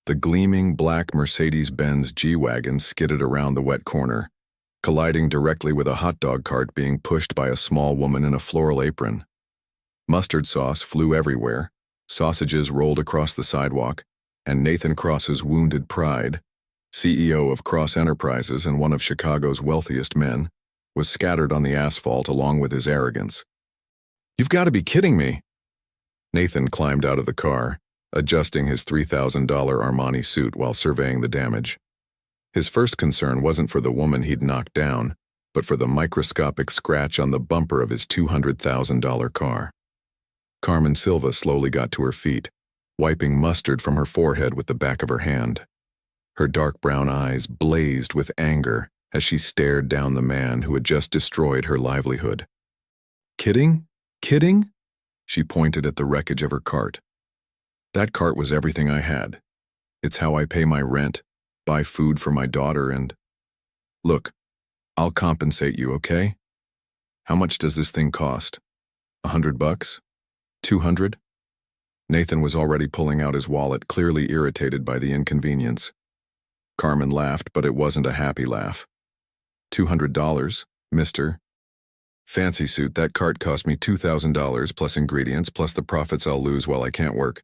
The gleaming black Mercedes-Benz G-Wagon skidded around the wet corner, colliding directly with a hot dog cart being pushed by a small woman in a floral apron. Mustard sauce flew everywhere, sausages rolled across the sidewalk, and Nathan Cross's wounded pride, CEO of Cross Enterprises and one of Chicago's wealthiest men, was scattered on the asphalt along with his arrogance. "You've got to be kidding me!" Nathan climbed out of the car, adjusting his $3,000 Armani suit while surveying the damage. His first concern wasn't for the woman he'd knocked down, but for the microscopic scratch on the bumper of his $200,000 car. Carmen Silva slowly got to her feet, wiping mustard from her forehead with the back of her hand. Her dark brown eyes blazed with anger as she stared down the man who had just destroyed her livelihood. "Kidding? Kidding?" She pointed at the wreckage of her cart. "That cart was everything I had. It's how I pay my rent, buy food for my daughter, and... Look, I'll compensate you, okay? How much does this thing cost? $100? 200? Nathan was already pulling out his wallet, clearly irritated by the inconvenience. Carmen laughed, but it wasn't a happy laugh. $200, mister? Fancy suit, that cart cost me $2,000 plus ingredients plus the profits I'll lose while I can't work.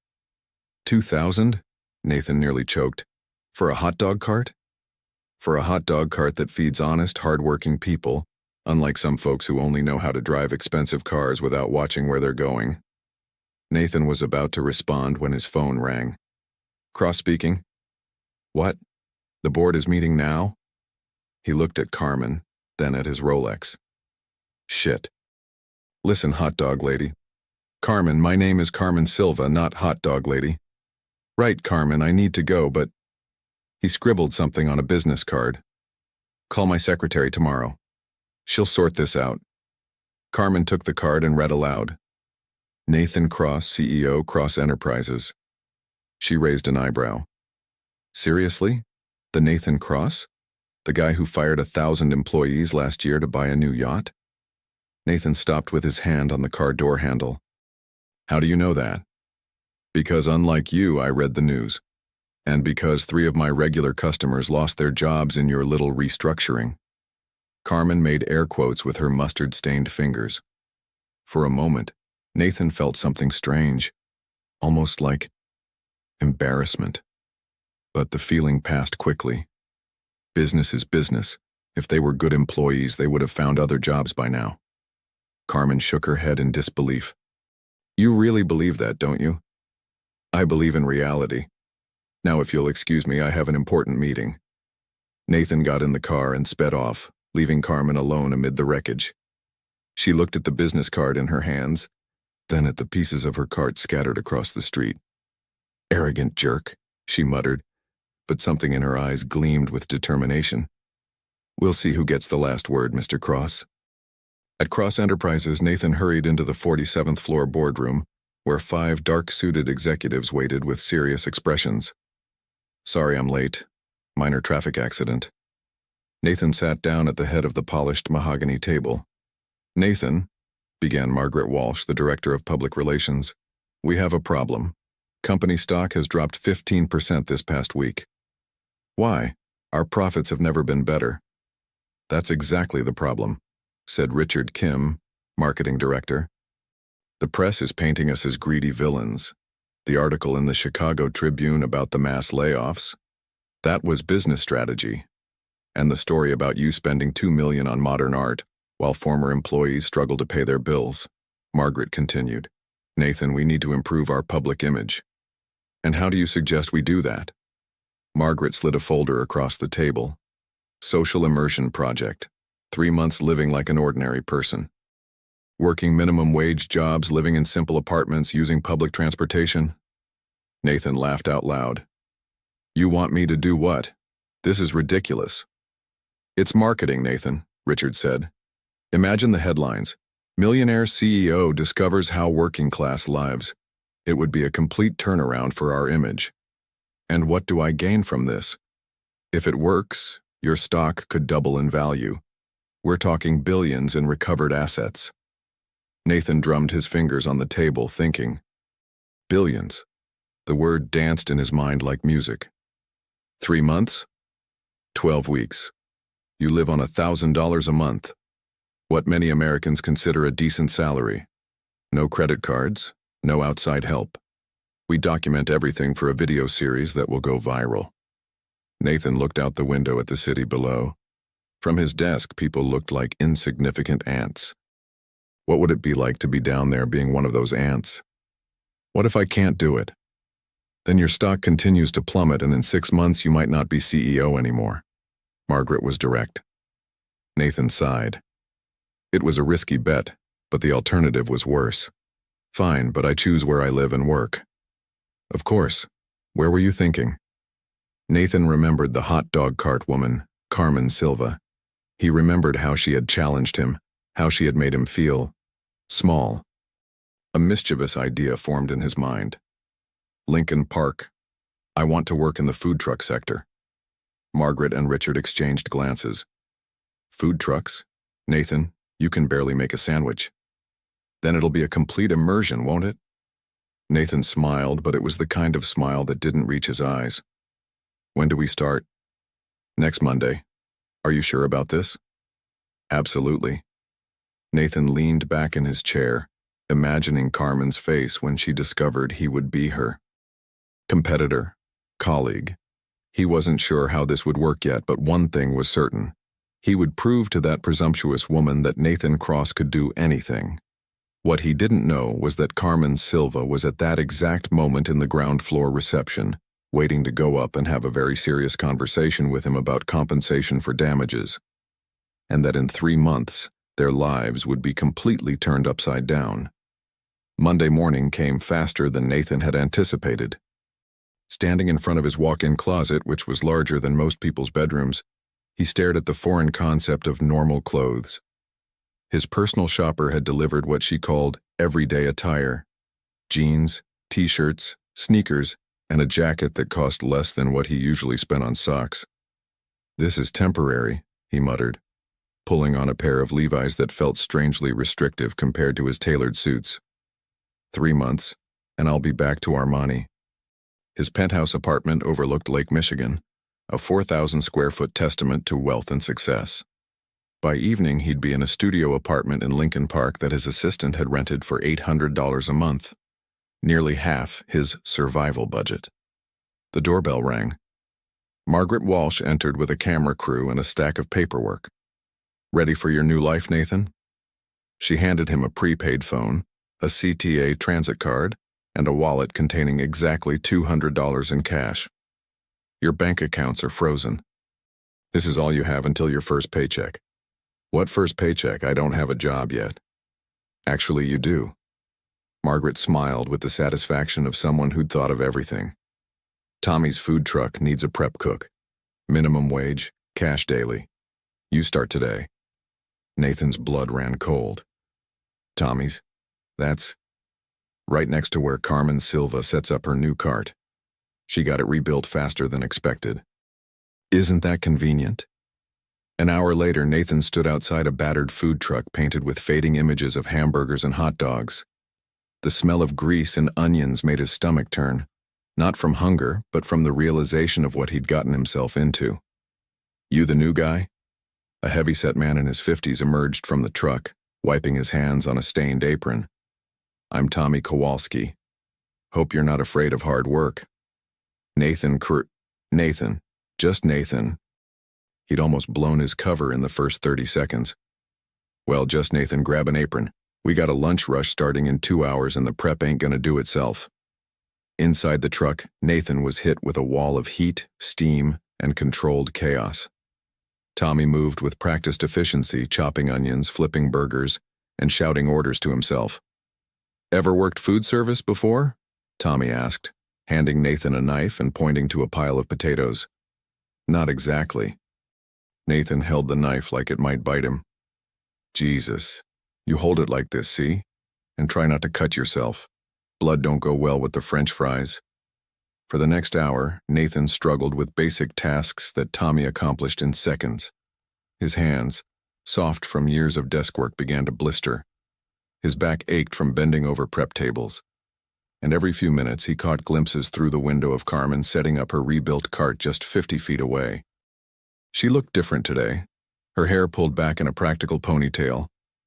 $2,000? Nathan nearly choked. For a hot dog cart? For a hot dog cart that feeds honest, hard-working people, unlike some folks who only know how to drive expensive cars without watching where they're going. Nathan was about to respond when his phone rang. Cross speaking. What? The board is meeting now? He looked at Carmen, then at his Rolex. Shit. Listen, hot dog lady. Carmen, my name is Carmen Silva, not hot dog lady. Right, Carmen, I need to go, but... He scribbled something on a business card. Call my secretary tomorrow. She'll sort this out. Carmen took the card and read aloud. Nathan Cross, CEO, Cross Enterprises. She raised an eyebrow. Seriously? The Nathan Cross? The guy who fired 1,000 employees last year to buy a new yacht? Nathan stopped with his hand on the car door handle. How do you know that? Because unlike you, I read the news. And because 3 of my regular customers lost their jobs in your little restructuring. Carmen made air quotes with her mustard-stained fingers. For a moment, Nathan felt something strange, almost like embarrassment. But the feeling passed quickly. Business is business. If they were good employees, they would have found other jobs by now. Carmen shook her head in disbelief. You really believe that, don't you? I believe in reality. Now, if you'll excuse me, I have an important meeting. Nathan got in the car and sped off, leaving Carmen alone amid the wreckage. She looked at the business card in her hands, then at the pieces of her cart scattered across the street. Arrogant jerk, she muttered, but something in her eyes gleamed with determination. We'll see who gets the last word, Mr. Cross. At Cross Enterprises, Nathan hurried into the 47th floor boardroom, where 5 dark-suited executives waited with serious expressions. Sorry I'm late. Minor traffic accident. Nathan sat down at the head of the polished mahogany table. Nathan, began Margaret Walsh, the director of public relations, we have a problem. Company stock has dropped 15% this past week. Why? Our profits have never been better. That's exactly the problem, said Richard Kim, marketing director. The press is painting us as greedy villains. The article in the Chicago Tribune about the mass layoffs, that was business strategy. And the story about you spending $2 million on modern art while former employees struggle to pay their bills. Margaret continued. Nathan, we need to improve our public image. And how do you suggest we do that? Margaret slid a folder across the table. Social Immersion Project. 3 months living like an ordinary person. Working minimum wage jobs, living in simple apartments, using public transportation. Nathan laughed out loud. You want me to do what? This is ridiculous. It's marketing, Nathan, Richard said. Imagine the headlines. Millionaire CEO discovers how working class lives. It would be a complete turnaround for our image. And what do I gain from this? If it works, your stock could double in value. We're talking billions in recovered assets. Nathan drummed his fingers on the table, thinking. Billions. The word danced in his mind like music. 3 months? 12 weeks. You live on $1,000 a month. What many Americans consider a decent salary. No credit cards, no outside help. We document everything for a video series that will go viral. Nathan looked out the window at the city below. From his desk, people looked like insignificant ants. What would it be like to be down there being one of those ants? What if I can't do it? Then your stock continues to plummet, and in 6 months you might not be CEO anymore. Margaret was direct. Nathan sighed. It was a risky bet, but the alternative was worse. Fine, but I choose where I live and work. Of course. Where were you thinking? Nathan remembered the hot dog cart woman, Carmen Silva. He remembered how she had challenged him, how she had made him feel small. A mischievous idea formed in his mind. Lincoln Park. I want to work in the food truck sector. Margaret and Richard exchanged glances. Food trucks? Nathan, you can barely make a sandwich. Then it'll be a complete immersion, won't it? Nathan smiled, but it was the kind of smile that didn't reach his eyes. When do we start? Next Monday. Are you sure about this? Absolutely. Nathan leaned back in his chair, imagining Carmen's face when she discovered he would be her competitor, colleague. He wasn't sure how this would work yet, but one thing was certain. He would prove to that presumptuous woman that Nathan Cross could do anything. What he didn't know was that Carmen Silva was at that exact moment in the ground floor reception, waiting to go up and have a very serious conversation with him about compensation for damages. And that in 3 months, their lives would be completely turned upside down. Monday morning came faster than Nathan had anticipated. Standing in front of his walk-in closet, which was larger than most people's bedrooms, he stared at the foreign concept of normal clothes. His personal shopper had delivered what she called everyday attire: jeans, t-shirts, sneakers, and a jacket that cost less than what he usually spent on socks. This is temporary, he muttered, pulling on a pair of Levi's that felt strangely restrictive compared to his tailored suits. 3 months, and I'll be back to Armani. His penthouse apartment overlooked Lake Michigan, a 4,000-square-foot testament to wealth and success. By evening, he'd be in a studio apartment in Lincoln Park that his assistant had rented for $800 a month, nearly half his survival budget. The doorbell rang. Margaret Walsh entered with a camera crew and a stack of paperwork. Ready for your new life, Nathan? She handed him a prepaid phone, a CTA transit card, and a wallet containing exactly $200 in cash. Your bank accounts are frozen. This is all you have until your first paycheck. What first paycheck? I don't have a job yet. Actually, you do. Margaret smiled with the satisfaction of someone who'd thought of everything. Tommy's food truck needs a prep cook. Minimum wage, cash daily. You start today. Nathan's blood ran cold. Tommy's? That's right next to where Carmen Silva sets up her new cart. She got it rebuilt faster than expected. Isn't that convenient? An hour later, Nathan stood outside a battered food truck painted with fading images of hamburgers and hot dogs. The smell of grease and onions made his stomach turn, not from hunger, but from the realization of what he'd gotten himself into. You the new guy? A heavyset man in his 50s emerged from the truck, wiping his hands on a stained apron. I'm Tommy Kowalski. Hope you're not afraid of hard work. Nathan, just Nathan. He'd almost blown his cover in the first 30 seconds. Well, just Nathan, grab an apron. We got a lunch rush starting in 2 hours and the prep ain't gonna do itself. Inside the truck, Nathan was hit with a wall of heat, steam, and controlled chaos. Tommy moved with practiced efficiency, chopping onions, flipping burgers, and shouting orders to himself. Ever worked food service before? Tommy asked, handing Nathan a knife and pointing to a pile of potatoes. Not exactly. Nathan held the knife like it might bite him. Jesus, you hold it like this, see? And try not to cut yourself. Blood don't go well with the French fries. For the next hour, Nathan struggled with basic tasks that Tommy accomplished in seconds. His hands, soft from years of desk work, began to blister. His back ached from bending over prep tables. and every few minutes he caught glimpses through the window of Carmen setting up her rebuilt cart just 50 feet away. She looked different today, her hair pulled back in a practical ponytail,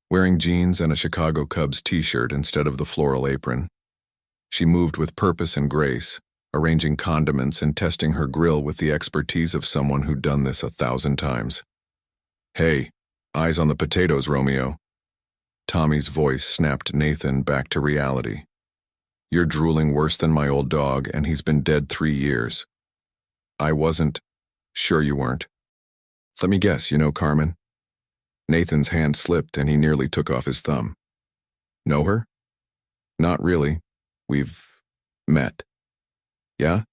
wearing jeans and a Chicago Cubs t-shirt instead of the floral apron. She moved with purpose and grace, arranging condiments and testing her grill with the expertise of someone who'd done this 1,000 times. "Hey, eyes on the potatoes, Romeo." Tommy's voice snapped Nathan back to reality. "You're drooling worse than my old dog, and he's been dead 3 years. I wasn't. Sure you weren't. Let me guess, you know Carmen?" Nathan's hand slipped and he nearly took off his thumb. "Know her?" "Not really. We've met." "Yeah?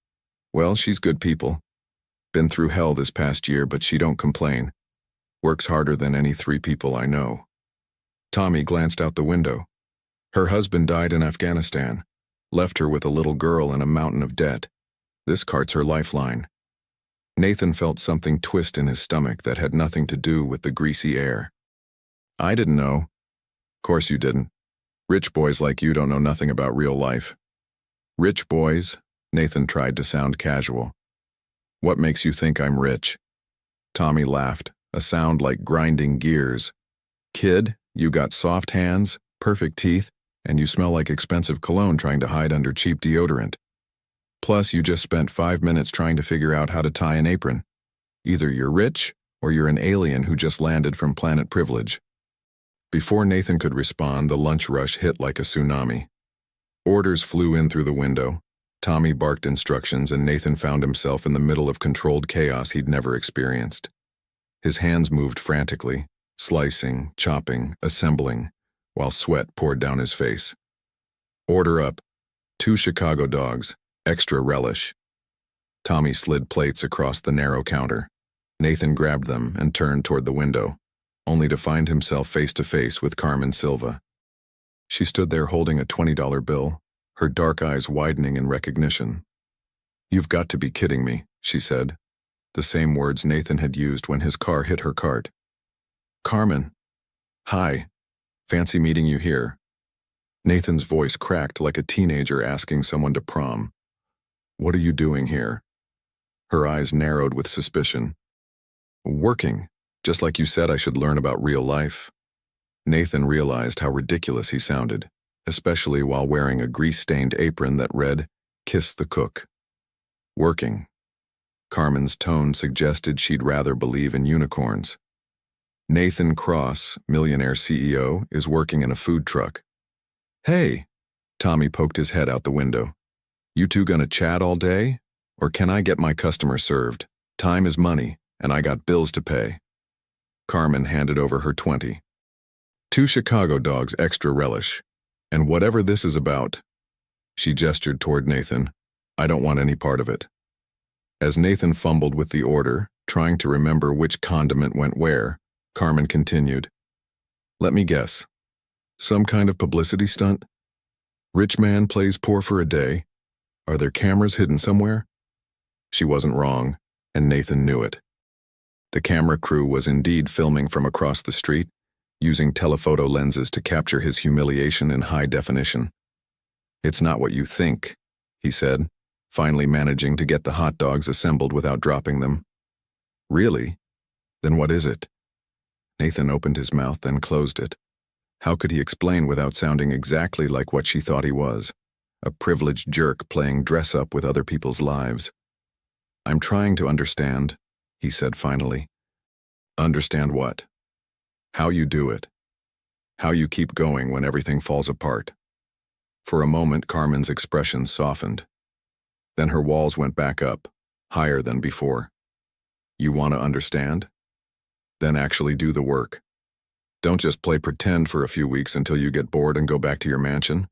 Well, she's good people. Been through hell this past year, but she don't complain. Works harder than any 3 people I know." Tommy glanced out the window. Her husband died in Afghanistan, left her with a little girl and a mountain of debt. This cart's her lifeline. Nathan felt something twist in his stomach that had nothing to do with the greasy air. "I didn't know." "Course you didn't. Rich boys like you don't know nothing about real life." "Rich boys?" Nathan tried to sound casual. "What makes you think I'm rich?" Tommy laughed, a sound like grinding gears. "Kid, you got soft hands, perfect teeth, and you smell like expensive cologne trying to hide under cheap deodorant. Plus, you just spent 5 minutes trying to figure out how to tie an apron. Either you're rich, or you're an alien who just landed from planet privilege." Before Nathan could respond, the lunch rush hit like a tsunami. Orders flew in through the window. Tommy barked instructions, and Nathan found himself in the middle of controlled chaos he'd never experienced. His hands moved frantically, slicing, chopping, assembling, while sweat poured down his face. "Order up. 2 Chicago dogs, extra relish." Tommy slid plates across the narrow counter. Nathan grabbed them and turned toward the window, only to find himself face to face with Carmen Silva. She stood there holding a $20 bill, her dark eyes widening in recognition. "You've got to be kidding me," she said, the same words Nathan had used when his car hit her cart. "Carmen. Hi. Fancy meeting you here." Nathan's voice cracked like a teenager asking someone to prom. "What are you doing here?" Her eyes narrowed with suspicion. "Working, just like you said I should learn about real life." Nathan realized how ridiculous he sounded, especially while wearing a grease-stained apron that read, "Kiss the Cook." Working. Carmen's tone suggested she'd rather believe in unicorns. "Nathan Cross, Millionaire CEO, is working in a food truck." "Hey," Tommy poked his head out the window. "You two gonna chat all day? Or can I get my customer served? Time is money, and I got bills to pay." Carmen handed over her 20. 2 Chicago dogs extra relish. And whatever this is about." She gestured toward Nathan. "I don't want any part of it." As Nathan fumbled with the order, trying to remember which condiment went where, Carmen continued. "Let me guess. Some kind of publicity stunt? Rich man plays poor for a day? Are there cameras hidden somewhere?" She wasn't wrong, and Nathan knew it. The camera crew was indeed filming from across the street, using telephoto lenses to capture his humiliation in high definition. "It's not what you think," he said, finally managing to get the hot dogs assembled without dropping them. "Really? Then what is it?" Nathan opened his mouth, then closed it. How could he explain without sounding exactly like what she thought he was, a privileged jerk playing dress-up with other people's lives? "I'm trying to understand," he said finally. "Understand what?" "How you do it. How you keep going when everything falls apart." For a moment, Carmen's expression softened. Then her walls went back up, higher than before. "You want to understand? Then actually do the work. Don't just play pretend for a few weeks until you get bored and go back to your mansion."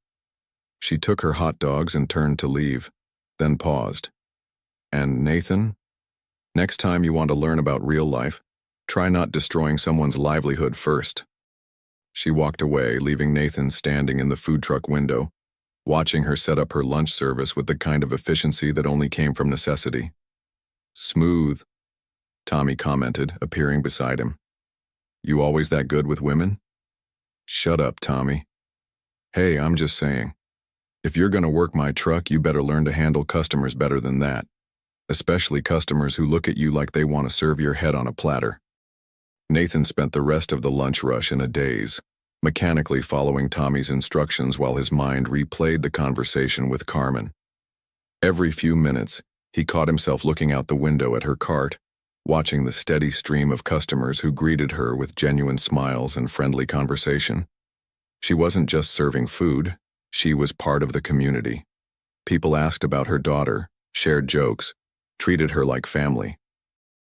She took her hot dogs and turned to leave, then paused. "And Nathan, next time you want to learn about real life, try not destroying someone's livelihood first." She walked away, leaving Nathan standing in the food truck window, watching her set up her lunch service with the kind of efficiency that only came from necessity. "Smooth," Tommy commented, appearing beside him. "You always that good with women?" "Shut up, Tommy." "Hey, I'm just saying." If you're gonna work my truck, you better learn to handle customers better than that, especially customers who look at you like they want to serve your head on a platter. Nathan spent the rest of the lunch rush in a daze, mechanically following Tommy's instructions while his mind replayed the conversation with Carmen. Every few minutes, he caught himself looking out the window at her cart, watching the steady stream of customers who greeted her with genuine smiles and friendly conversation. She wasn't just serving food, she was part of the community. People asked about her daughter, shared jokes, treated her like family.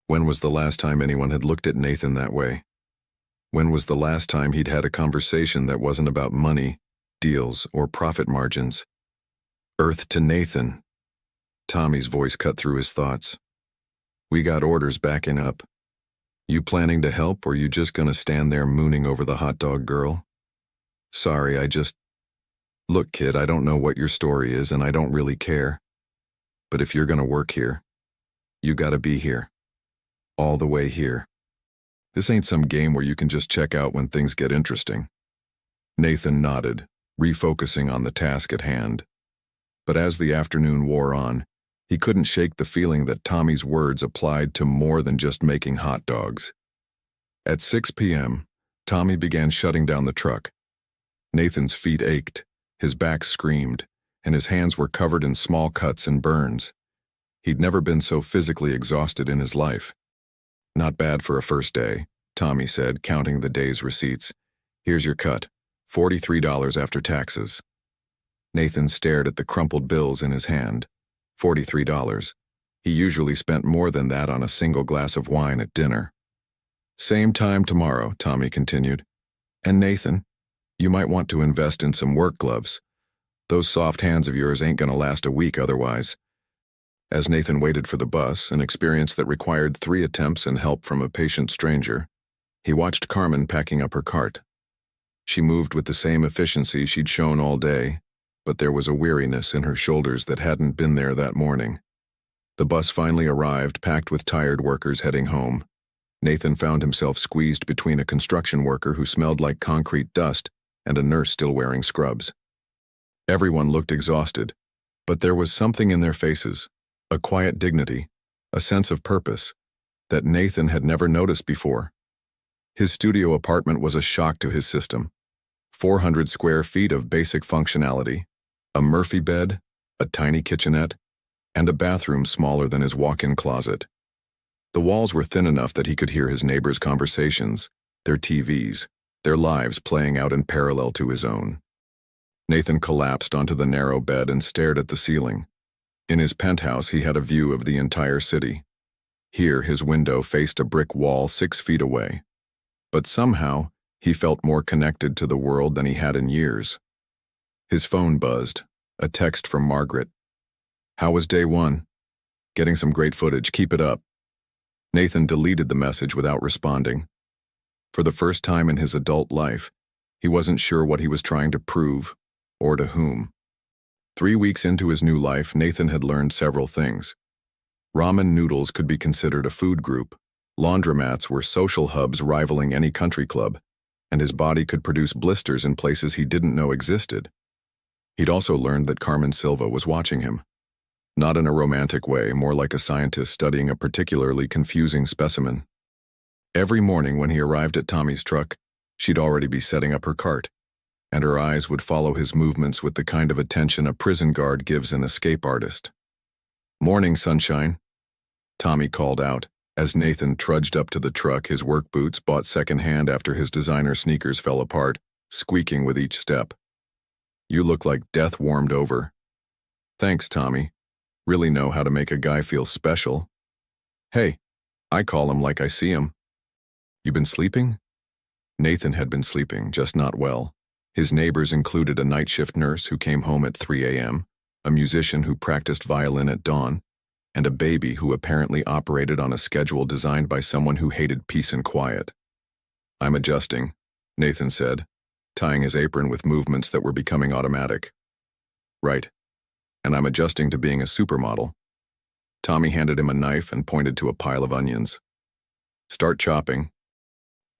When was the last time anyone had looked at Nathan that way? When was the last time he'd had a conversation that wasn't about money, deals, or profit margins? Earth to Nathan. Tommy's voice cut through his thoughts. We got orders backing up. You planning to help, or you just gonna stand there mooning over the hot dog girl? Sorry, Look, kid, I don't know what your story is, and I don't really care. But if you're gonna work here, you gotta be here. All the way here. This ain't some game where you can just check out when things get interesting. Nathan nodded, refocusing on the task at hand. But as the afternoon wore on, he couldn't shake the feeling that Tommy's words applied to more than just making hot dogs. At 6 p.m., Tommy began shutting down the truck. Nathan's feet ached, his back screamed, and his hands were covered in small cuts and burns. He'd never been so physically exhausted in his life. Not bad for a first day, Tommy said, counting the day's receipts. Here's your cut, $43 after taxes. Nathan stared at the crumpled bills in his hand. $43. He usually spent more than that on a single glass of wine at dinner. Same time tomorrow, Tommy continued. And Nathan, you might want to invest in some work gloves. Those soft hands of yours ain't gonna last a week otherwise. As Nathan waited for the bus, an experience that required 3 attempts and help from a patient stranger, he watched Carmen packing up her cart. She moved with the same efficiency she'd shown all day, but there was a weariness in her shoulders that hadn't been there that morning. The bus finally arrived, packed with tired workers heading home. Nathan found himself squeezed between a construction worker who smelled like concrete dust and a nurse still wearing scrubs. Everyone looked exhausted, but there was something in their faces, a quiet dignity, a sense of purpose, that Nathan had never noticed before. His studio apartment was a shock to his system. 400 square feet of basic functionality, a Murphy bed, a tiny kitchenette, and a bathroom smaller than his walk-in closet. The walls were thin enough that he could hear his neighbors' conversations, their TVs, their lives playing out in parallel to his own. Nathan collapsed onto the narrow bed and stared at the ceiling. In his penthouse, he had a view of the entire city. Here, his window faced a brick wall 6 feet away. But somehow, he felt more connected to the world than he had in years. His phone buzzed, a text from Margaret. How was day 1? Getting some great footage, keep it up. Nathan deleted the message without responding. For the first time in his adult life, he wasn't sure what he was trying to prove, or to whom. 3 weeks into his new life, Nathan had learned several things. Ramen noodles could be considered a food group, laundromats were social hubs rivaling any country club, and his body could produce blisters in places he didn't know existed. He'd also learned that Carmen Silva was watching him. Not in a romantic way, more like a scientist studying a particularly confusing specimen. Every morning when he arrived at Tommy's truck, she'd already be setting up her cart, and her eyes would follow his movements with the kind of attention a prison guard gives an escape artist. Morning, sunshine, Tommy called out, as Nathan trudged up to the truck, his work boots bought secondhand after his designer sneakers fell apart, squeaking with each step. You look like death warmed over. Thanks, Tommy. Really know how to make a guy feel special. Hey, I call him like I see him. You been sleeping? Nathan had been sleeping, just not well. His neighbors included a night shift nurse who came home at 3 a.m., a musician who practiced violin at dawn, and a baby who apparently operated on a schedule designed by someone who hated peace and quiet. I'm adjusting, Nathan said, tying his apron with movements that were becoming automatic. Right. And I'm adjusting to being a supermodel. Tommy handed him a knife and pointed to a pile of onions. Start chopping.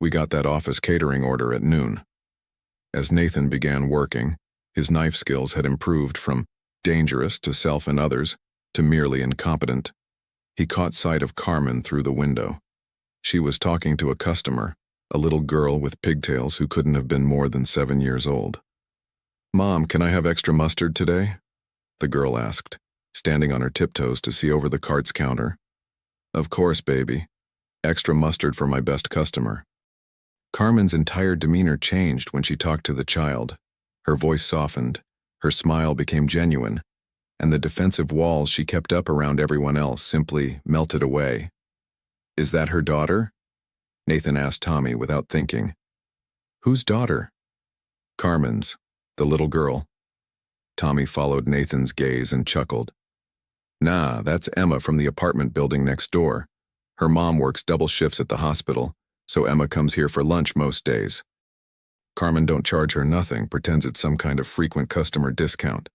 We got that office catering order at noon. As Nathan began working, His knife skills had improved from dangerous to self and others to merely incompetent. He caught sight of Carmen through the window. She was talking to a customer, a little girl with pigtails who couldn't have been more than 7 years old. "Mom, can I have extra mustard today?" the girl asked, standing on her tiptoes to see over the cart's counter. "Of course, baby. Extra mustard for my best customer." Carmen's entire demeanor changed when she talked to the child. Her voice softened, her smile became genuine, and the defensive walls she kept up around everyone else simply melted away. "Is that her daughter?" Nathan asked Tommy without thinking. "Whose daughter?" "Carmen's, the little girl." Tommy followed Nathan's gaze and chuckled. "Nah, that's Emma from the apartment building next door. Her mom works double shifts at the hospital, so Emma comes here for lunch most days. Carmen don't charge her nothing, pretends it's some kind of frequent customer discount."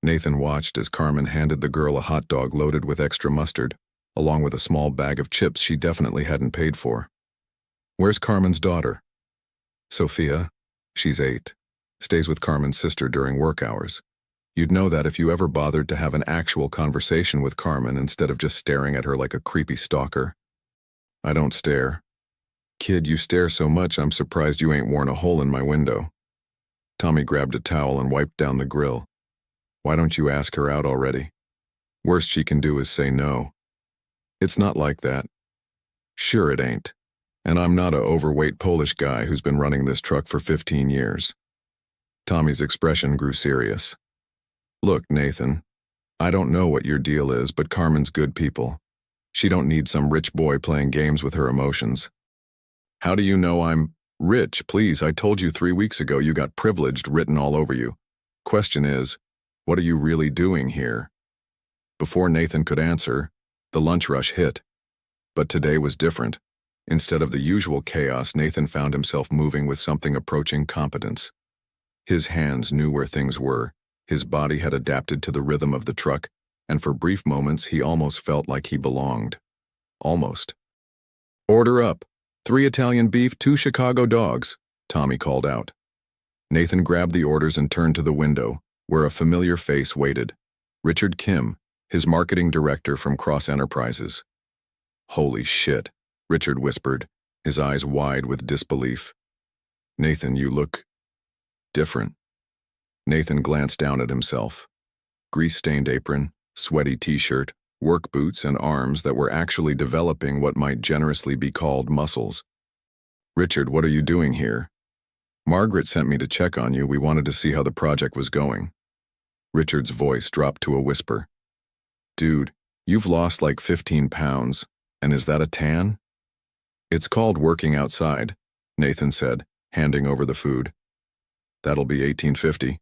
Nathan watched as Carmen handed the girl a hot dog loaded with extra mustard, along with a small bag of chips she definitely hadn't paid for. "Where's Carmen's daughter?" "Sophia. She's 8. Stays with Carmen's sister during work hours. You'd know that if you ever bothered to have an actual conversation with Carmen instead of just staring at her like a creepy stalker." "I don't stare." "Kid, you stare so much I'm surprised you ain't worn a hole in my window." Tommy grabbed a towel and wiped down the grill. "Why don't you ask her out already? Worst she can do is say no." "It's not like that." "Sure it ain't. And I'm not a overweight Polish guy who's been running this truck for 15 years. Tommy's expression grew serious. "Look, Nathan, I don't know what your deal is, but Carmen's good people. She don't need some rich boy playing games with her emotions." "How do you know I'm rich? Please, I told you 3 weeks ago you got privileged written all over you. Question is, what are you really doing here?" Before Nathan could answer, the lunch rush hit. But today was different. Instead of the usual chaos, Nathan found himself moving with something approaching competence. His hands knew where things were, his body had adapted to the rhythm of the truck, and for brief moments he almost felt like he belonged. Almost. "Order up. 3 Italian beef, 2 Chicago dogs," Tommy called out. Nathan grabbed the orders and turned to the window, where a familiar face waited. Richard Kim, his marketing director from Cross Enterprises. "Holy shit," Richard whispered, his eyes wide with disbelief. "Nathan, you look different." Nathan glanced down at himself. Grease-stained apron, sweaty t-shirt, work boots, and arms that were actually developing what might generously be called muscles. "Richard, what are you doing here?" "Margaret sent me to check on you. We wanted to see how the project was going." Richard's voice dropped to a whisper. "Dude, you've lost like 15 pounds, and is that a tan?" "It's called working outside," Nathan said, handing over the food. "That'll be $18.50.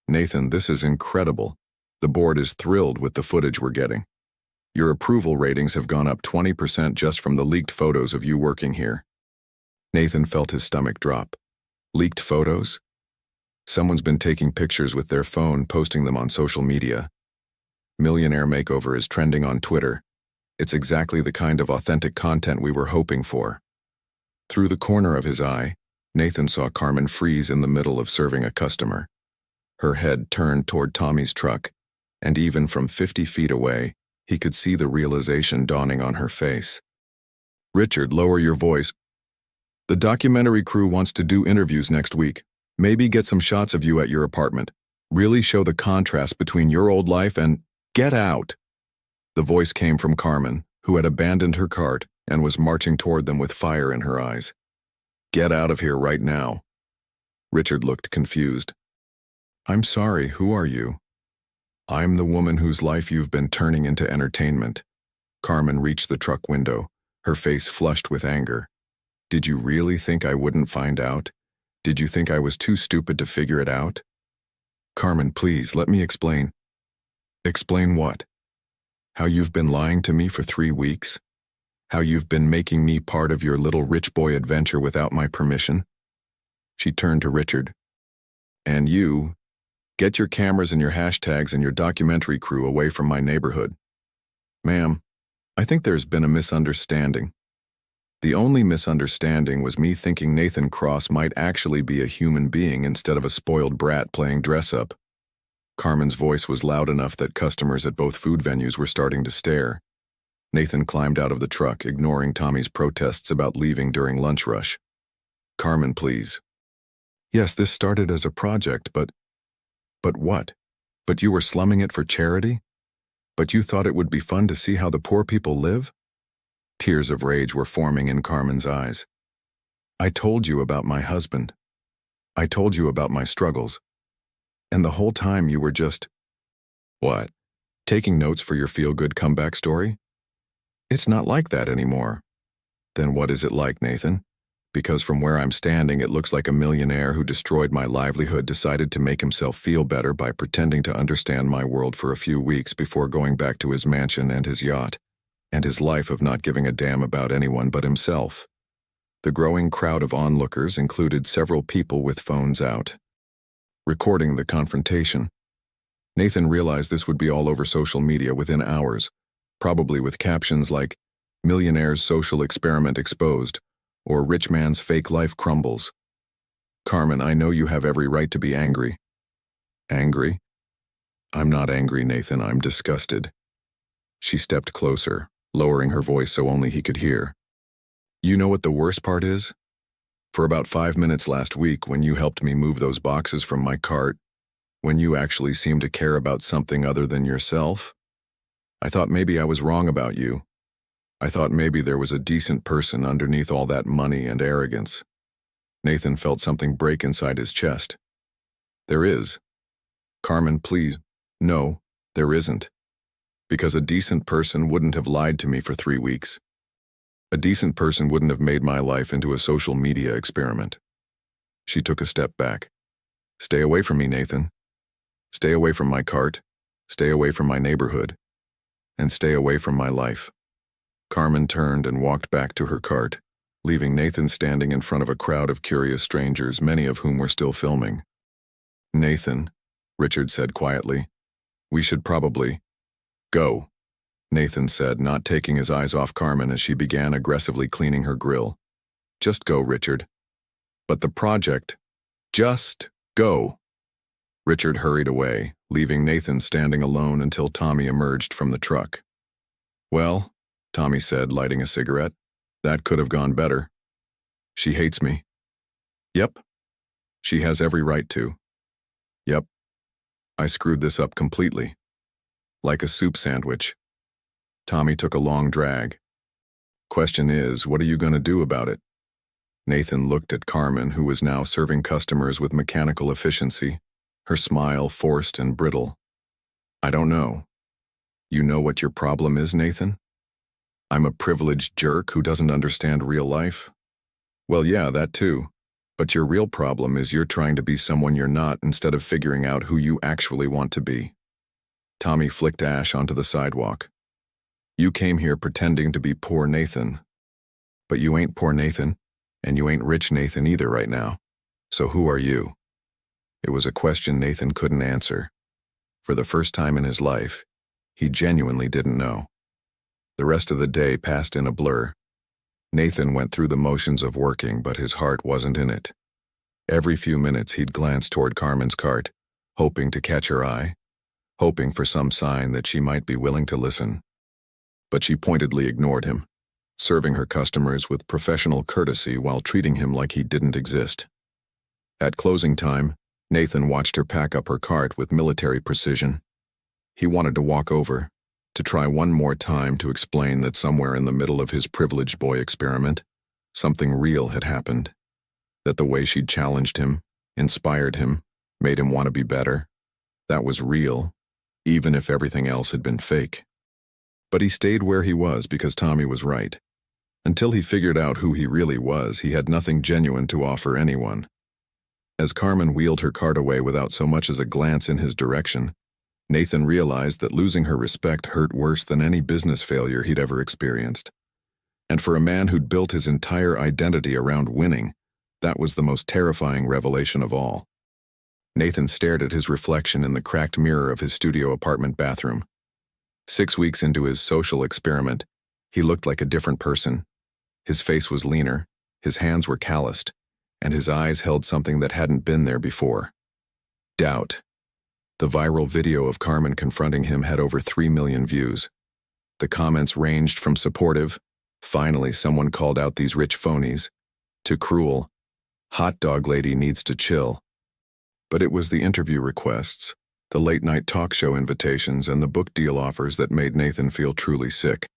"Nathan, this is incredible. The board is thrilled with the footage we're getting. Your approval ratings have gone up 20% just from the leaked photos of you working here." Nathan felt his stomach drop. Leaked photos? Someone's been taking pictures with their phone, posting them on social media. Millionaire Makeover is trending on Twitter. It's exactly the kind of authentic content we were hoping for. Through the corner of his eye, Nathan saw Carmen freeze in the middle of serving a customer. Her head turned toward Tommy's truck, and even from 50 feet away, he could see the realization dawning on her face. "Richard, lower your voice. The documentary crew wants to do interviews next week. Maybe get some shots of you at your apartment. Really show the contrast between your old life and get out." The voice came from Carmen, who had abandoned her cart and was marching toward them with fire in her eyes. "Get out of here right now." Richard looked confused. "I'm sorry, who are you?" "I'm the woman whose life you've been turning into entertainment." Carmen reached the truck window, her face flushed with anger. "Did you really think I wouldn't find out? Did you think I was too stupid to figure it out?" "Carmen, please, let me explain." "Explain what?" "How you've been lying to me for 3 weeks? How you've been making me part of your little rich boy adventure without my permission?" She turned to Richard. "And you, get your cameras and your hashtags and your documentary crew away from my neighborhood." "Ma'am, I think there's been a misunderstanding." The only misunderstanding was me thinking Nathan Cross might actually be a human being instead of a spoiled brat playing dress-up. Carmen's voice was loud enough that customers at both food venues were starting to stare. Nathan climbed out of the truck, ignoring Tommy's protests about leaving during lunch rush. "Carmen, please." "Yes, this started as a project, but what? But you were slumming it for charity? But you thought it would be fun to see how the poor people live?" Tears of rage were forming in Carmen's eyes. "I told you about my husband. I told you about my struggles. And the whole time you were just..." "What? Taking notes for your feel-good comeback story?" "It's not like that anymore." "Then what is it like, Nathan? Because from where I'm standing, it looks like a millionaire who destroyed my livelihood decided to make himself feel better by pretending to understand my world for a few weeks before going back to his mansion and his yacht, and his life of not giving a damn about anyone but himself." The growing crowd of onlookers included several people with phones out, recording the confrontation. Nathan realized this would be all over social media within hours, probably with captions like, "Millionaire's social experiment exposed," or "Rich man's fake life crumbles." "Carmen, I know you have every right to be angry." "Angry? I'm not angry, Nathan, I'm disgusted." She stepped closer, lowering her voice so only he could hear. "You know what the worst part is? For about 5 minutes last week, when you helped me move those boxes from my cart, when you actually seemed to care about something other than yourself, I thought maybe I was wrong about you. I thought maybe there was a decent person underneath all that money and arrogance." Nathan felt something break inside his chest. "There is." "Carmen, please." "No, there isn't. Because a decent person wouldn't have lied to me for 3 weeks. A decent person wouldn't have made my life into a social media experiment." She took a step back. "Stay away from me, Nathan. Stay away from my cart. Stay away from my neighborhood. And stay away from my life." Carmen turned and walked back to her cart, leaving Nathan standing in front of a crowd of curious strangers, many of whom were still filming. "Nathan," Richard said quietly, "we should probably..." "Go," Nathan said, not taking his eyes off Carmen as she began aggressively cleaning her grill. "Just go, Richard." "But the project..." "Just go." Richard hurried away, leaving Nathan standing alone until Tommy emerged from the truck. "Well," Tommy said, lighting a cigarette, "that could have gone better. She hates me." "Yep. She has every right to." "Yep. I screwed this up completely. Like a soup sandwich." Tommy took a long drag. "Question is, what are you going to do about it?" Nathan looked at Carmen, who was now serving customers with mechanical efficiency, her smile forced and brittle. "I don't know." "You know what your problem is, Nathan? I'm a privileged jerk who doesn't understand real life?" "Well, yeah, that too. But your real problem is you're trying to be someone you're not instead of figuring out who you actually want to be." Tommy flicked ash onto the sidewalk. "You came here pretending to be poor Nathan. But you ain't poor Nathan, and you ain't rich Nathan either right now. So who are you?" It was a question Nathan couldn't answer. For the first time in his life, he genuinely didn't know. The rest of the day passed in a blur. Nathan went through the motions of working, but his heart wasn't in it. Every few minutes he'd glance toward Carmen's cart, hoping to catch her eye, hoping for some sign that she might be willing to listen. But she pointedly ignored him, serving her customers with professional courtesy while treating him like he didn't exist. At closing time, Nathan watched her pack up her cart with military precision. He wanted to walk over, to try one more time to explain that somewhere in the middle of his privileged boy experiment, something real had happened. That the way she'd challenged him, inspired him, made him want to be better, that was real, even if everything else had been fake. But he stayed where he was because Tommy was right. Until he figured out who he really was, he had nothing genuine to offer anyone. As Carmen wheeled her cart away without so much as a glance in his direction, Nathan realized that losing her respect hurt worse than any business failure he'd ever experienced. And for a man who'd built his entire identity around winning, that was the most terrifying revelation of all. Nathan stared at his reflection in the cracked mirror of his studio apartment bathroom. 6 weeks into his social experiment, he looked like a different person. His face was leaner, his hands were calloused, and his eyes held something that hadn't been there before. Doubt. The viral video of Carmen confronting him had over 3 million views. The comments ranged from supportive, "Finally someone called out these rich phonies," to cruel, "Hot dog lady needs to chill." But it was the interview requests, the late-night talk show invitations, and the book deal offers that made Nathan feel truly sick.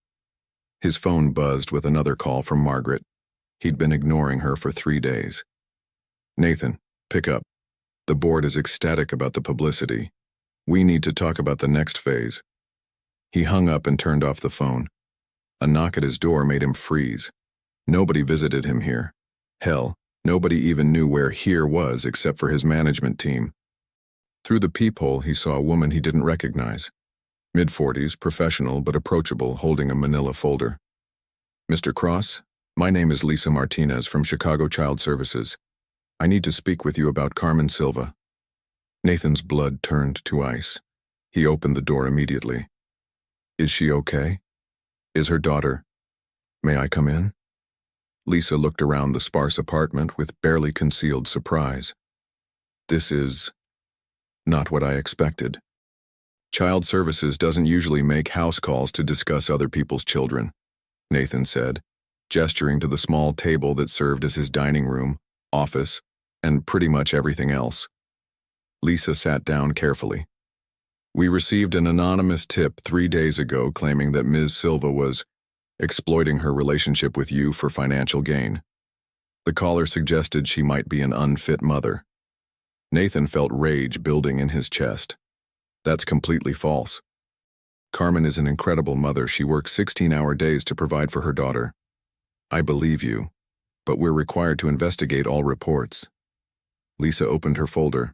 His phone buzzed with another call from Margaret. He'd been ignoring her for 3 days. "Nathan, pick up. The board is ecstatic about the publicity. We need to talk about the next phase." He hung up and turned off the phone. A knock at his door made him freeze. Nobody visited him here. Hell, nobody even knew where here was except for his management team. Through the peephole, he saw a woman he didn't recognize. Mid-40s, professional but approachable, holding a manila folder. "Mr. Cross, my name is Lisa Martinez from Chicago Child Services. I need to speak with you about Carmen Silva." Nathan's blood turned to ice. He opened the door immediately. "Is she okay? Is her daughter? May I come in?" Lisa looked around the sparse apartment with barely concealed surprise. "This is not what I expected. Child Services doesn't usually make house calls to discuss other people's children," Nathan said, gesturing to the small table that served as his dining room, office, and pretty much everything else. Lisa sat down carefully. "We received an anonymous tip 3 days ago claiming that Ms. Silva was exploiting her relationship with you for financial gain. The caller suggested she might be an unfit mother." Nathan felt rage building in his chest. "That's completely false. Carmen is an incredible mother. She works 16-hour days to provide for her daughter. I believe you, but we're required to investigate all reports." Lisa opened her folder.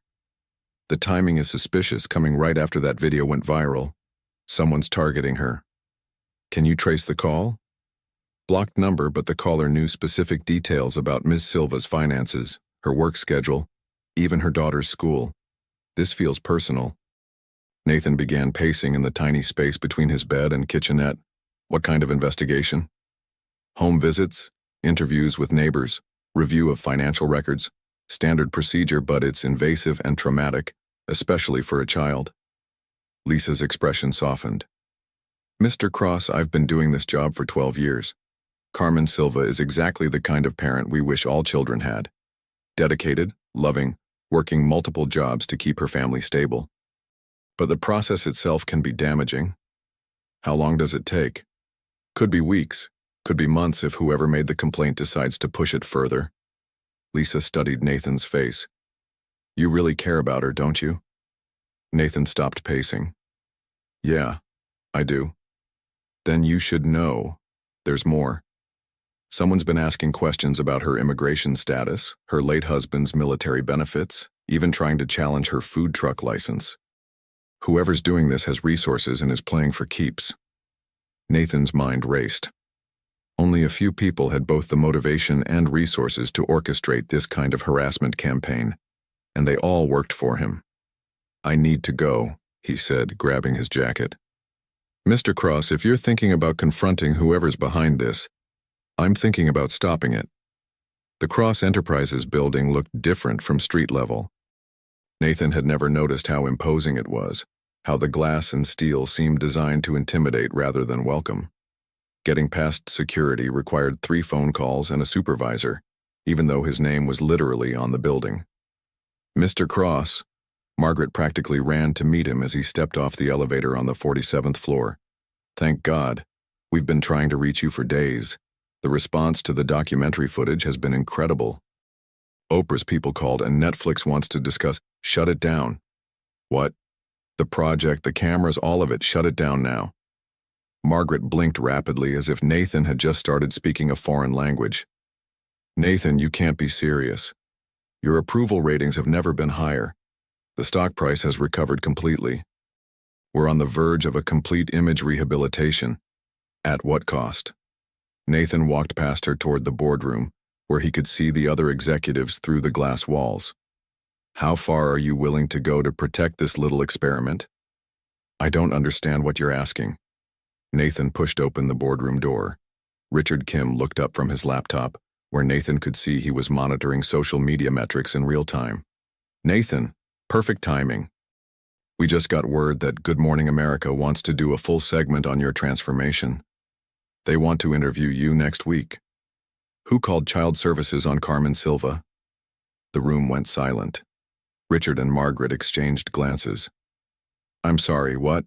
"The timing is suspicious, coming right after that video went viral. Someone's targeting her. Can you trace the call?" "Blocked number, but the caller knew specific details about Ms. Silva's finances, her work schedule, even her daughter's school. This feels personal." Nathan began pacing in the tiny space between his bed and kitchenette. "What kind of investigation?" "Home visits, interviews with neighbors, review of financial records. Standard procedure, but it's invasive and traumatic, especially for a child." Lisa's expression softened. "Mr. Cross, I've been doing this job for 12 years. Carmen Silva is exactly the kind of parent we wish all children had. Dedicated, loving, working multiple jobs to keep her family stable. But the process itself can be damaging. How long does it take? Could be weeks, could be months if whoever made the complaint decides to push it further." Lisa studied Nathan's face. "You really care about her, don't you?" Nathan stopped pacing. "Yeah, I do." "Then you should know. There's more. Someone's been asking questions about her immigration status, her late husband's military benefits, even trying to challenge her food truck license. Whoever's doing this has resources and is playing for keeps." Nathan's mind raced. Only a few people had both the motivation and resources to orchestrate this kind of harassment campaign, and they all worked for him. "I need to go," he said, grabbing his jacket. "Mr. Cross, if you're thinking about confronting whoever's behind this, I'm thinking about stopping it." The Cross Enterprises building looked different from street level. Nathan had never noticed how imposing it was, how the glass and steel seemed designed to intimidate rather than welcome. Getting past security required 3 phone calls and a supervisor, even though his name was literally on the building. "Mr. Cross," Margaret practically ran to meet him as he stepped off the elevator on the 47th floor. "Thank God. We've been trying to reach you for days. The response to the documentary footage has been incredible. Oprah's people called and Netflix wants to discuss." "Shut it down." "What?" "The project, the cameras, all of it. Shut it down now." Margaret blinked rapidly as if Nathan had just started speaking a foreign language. "Nathan, you can't be serious. Your approval ratings have never been higher. The stock price has recovered completely. We're on the verge of a complete image rehabilitation. At what cost?" Nathan walked past her toward the boardroom, where he could see the other executives through the glass walls. "How far are you willing to go to protect this little experiment?" "I don't understand what you're asking." Nathan pushed open the boardroom door. Richard Kim looked up from his laptop, where Nathan could see he was monitoring social media metrics in real time. Nathan, perfect timing. We just got word that Good Morning America wants to do a full segment on your transformation. They want to interview you next week. Who called child services on Carmen Silva? The room went silent. Richard and Margaret exchanged glances. I'm sorry, what?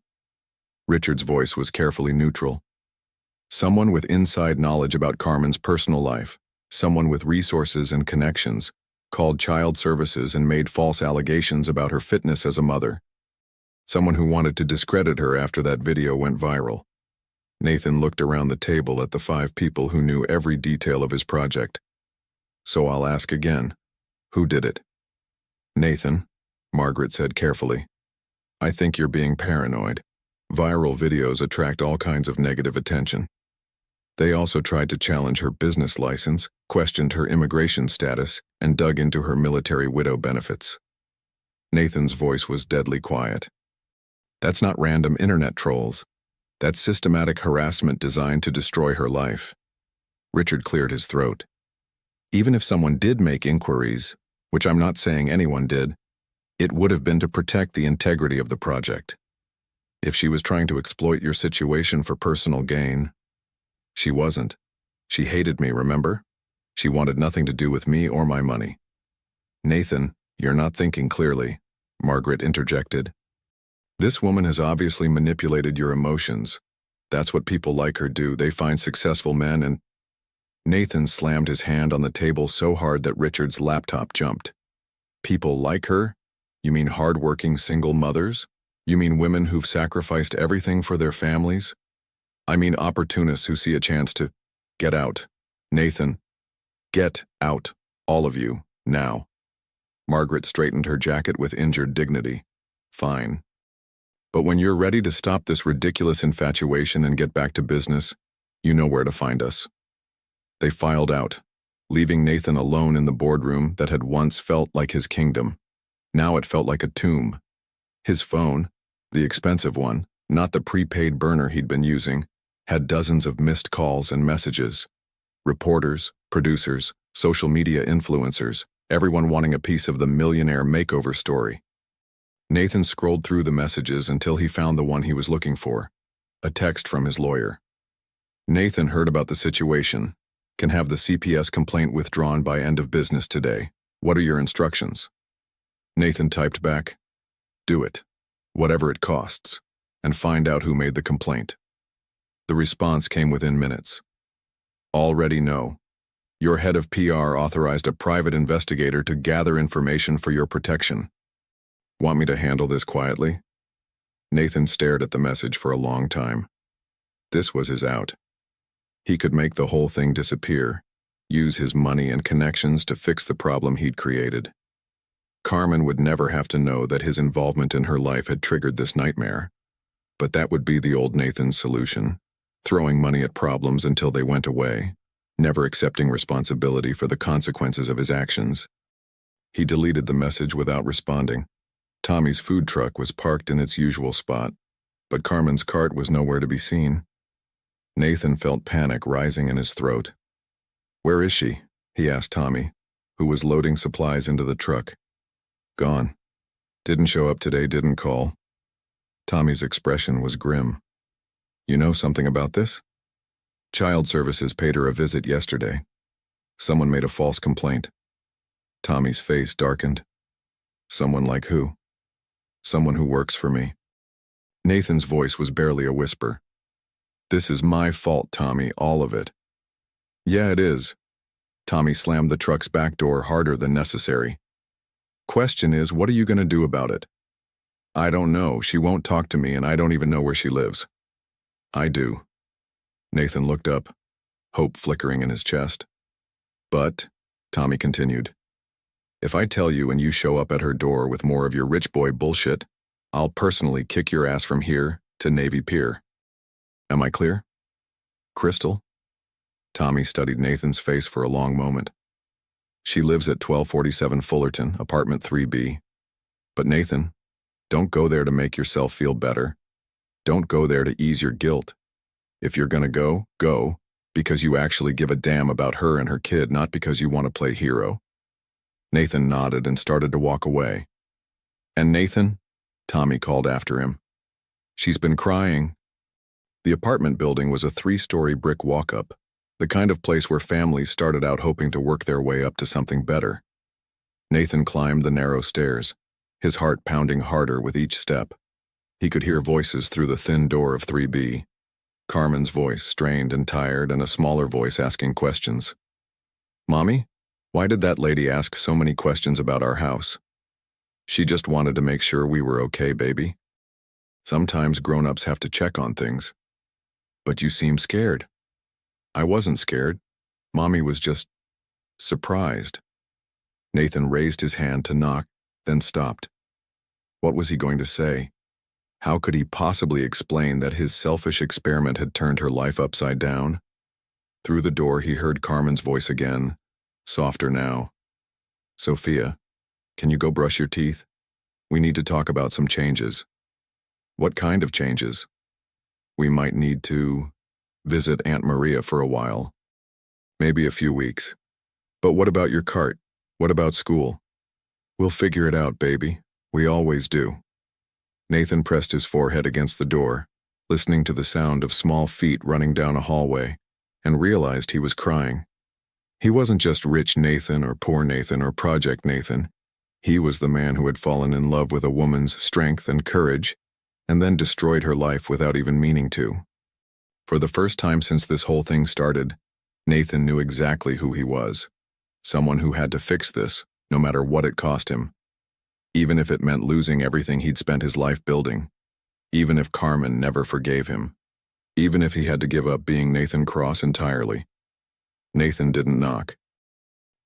Richard's voice was carefully neutral. Someone with inside knowledge about Carmen's personal life, someone with resources and connections, called child services and made false allegations about her fitness as a mother. Someone who wanted to discredit her after that video went viral. Nathan looked around the table at the 5 people who knew every detail of his project. So I'll ask again, who did it? Nathan, Margaret said carefully. I think you're being paranoid. Viral videos attract all kinds of negative attention. They also tried to challenge her business license, questioned her immigration status, and dug into her military widow benefits. Nathan's voice was deadly quiet. That's not random internet trolls. That's systematic harassment designed to destroy her life. Richard cleared his throat. Even if someone did make inquiries, which I'm not saying anyone did, it would have been to protect the integrity of the project. If she was trying to exploit your situation for personal gain, she wasn't. She hated me, remember? She wanted nothing to do with me or my money. Nathan, you're not thinking clearly, Margaret interjected. This woman has obviously manipulated your emotions. That's what people like her do. They find successful men and... Nathan slammed his hand on the table so hard that Richard's laptop jumped. People like her? You mean hard-working single mothers? You mean women who've sacrificed everything for their families? I mean opportunists who see a chance to... Get out. Nathan. Get out. All of you. Now. Margaret straightened her jacket with injured dignity. Fine. But when you're ready to stop this ridiculous infatuation and get back to business, you know where to find us. They filed out, leaving Nathan alone in the boardroom that had once felt like his kingdom. Now it felt like a tomb. His phone, the expensive one, not the prepaid burner he'd been using, had dozens of missed calls and messages. Reporters, producers, social media influencers, everyone wanting a piece of the Millionaire makeover story. Nathan scrolled through the messages until he found the one he was looking for, a text from his lawyer. Nathan heard about the situation. Can have the CPS complaint withdrawn by end of business today. What are your instructions? Nathan typed back, do it, whatever it costs, and find out who made the complaint. The response came within minutes. Already know. Your head of PR authorized a private investigator to gather information for your protection. Want me to handle this quietly? Nathan stared at the message for a long time. This was his out. He could make the whole thing disappear, use his money and connections to fix the problem he'd created. Carmen would never have to know that his involvement in her life had triggered this nightmare. But that would be the old Nathan's solution, throwing money at problems until they went away, never accepting responsibility for the consequences of his actions. He deleted the message without responding. Tommy's food truck was parked in its usual spot, but Carmen's cart was nowhere to be seen. Nathan felt panic rising in his throat. Where is she? He asked Tommy, who was loading supplies into the truck. Gone. Didn't show up today, didn't call. Tommy's expression was grim. You know something about this? Child Services paid her a visit yesterday. Someone made a false complaint. Tommy's face darkened. Someone like who? Someone who works for me. Nathan's voice was barely a whisper. This is my fault, Tommy, all of it. Yeah, it is. Tommy slammed the truck's back door harder than necessary. Question is, what are you going to do about it? I don't know. She won't talk to me and I don't even know where she lives. I do. Nathan looked up, hope flickering in his chest. But, Tommy continued, if I tell you and you show up at her door with more of your rich boy bullshit, I'll personally kick your ass from here to Navy Pier. Am I clear? Crystal? Tommy studied Nathan's face for a long moment. She lives at 1247 Fullerton, apartment 3B. But Nathan, don't go there to make yourself feel better. Don't go there to ease your guilt. If you're gonna go, go, Because you actually give a damn about her and her kid, not because you want to play hero. Nathan nodded and started to walk away. And Nathan? Tommy called after him. She's been crying. The apartment building was a 3-story brick walk-up, the kind of place where families started out hoping to work their way up to something better. Nathan climbed the narrow stairs, his heart pounding harder with each step. He could hear voices through the thin door of 3B. Carmen's voice, strained and tired, and a smaller voice asking questions. Mommy, why did that lady ask so many questions about our house? She just wanted to make sure we were okay, baby. Sometimes grown-ups have to check on things. But you seem scared. I wasn't scared. Mommy was just surprised. Nathan raised his hand to knock, then stopped. What was he going to say? How could he possibly explain that his selfish experiment had turned her life upside down? Through the door he heard Carmen's voice again, softer now. Sophia, can you go brush your teeth? We need to talk about some changes. What kind of changes? We might need to visit Aunt Maria for a while. Maybe a few weeks. But what about your cart? What about school? We'll figure it out, baby. We always do. Nathan pressed his forehead against the door, listening to the sound of small feet running down a hallway, and realized he was crying. He wasn't just Rich Nathan or Poor Nathan or Project Nathan. He was the man who had fallen in love with a woman's strength and courage, and then destroyed her life without even meaning to. For the first time since this whole thing started, Nathan knew exactly who he was. Someone who had to fix this, no matter what it cost him. Even if it meant losing everything he'd spent his life building. Even if Carmen never forgave him. Even if he had to give up being Nathan Cross entirely. Nathan didn't knock.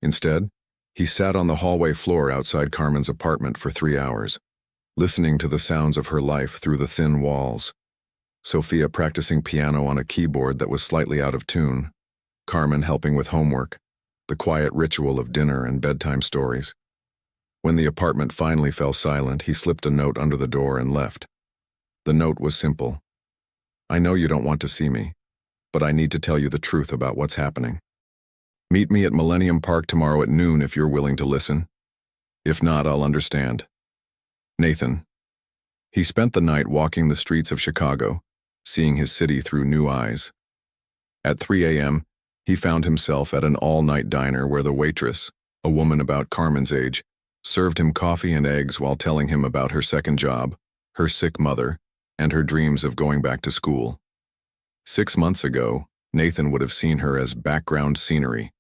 Instead, he sat on the hallway floor outside Carmen's apartment for 3 hours, listening to the sounds of her life through the thin walls. Sophia practicing piano on a keyboard that was slightly out of tune, Carmen helping with homework, the quiet ritual of dinner and bedtime stories. When the apartment finally fell silent, he slipped a note under the door and left. The note was simple. I know you don't want to see me, but I need to tell you the truth about what's happening. Meet me at Millennium Park tomorrow at noon if you're willing to listen. If not, I'll understand. Nathan. He spent the night walking the streets of Chicago, seeing his city through new eyes. At 3 a.m., he found himself at an all-night diner where the waitress, a woman about Carmen's age, served him coffee and eggs while telling him about her second job, her sick mother, and her dreams of going back to school. 6 months ago, Nathan would have seen her as background scenery.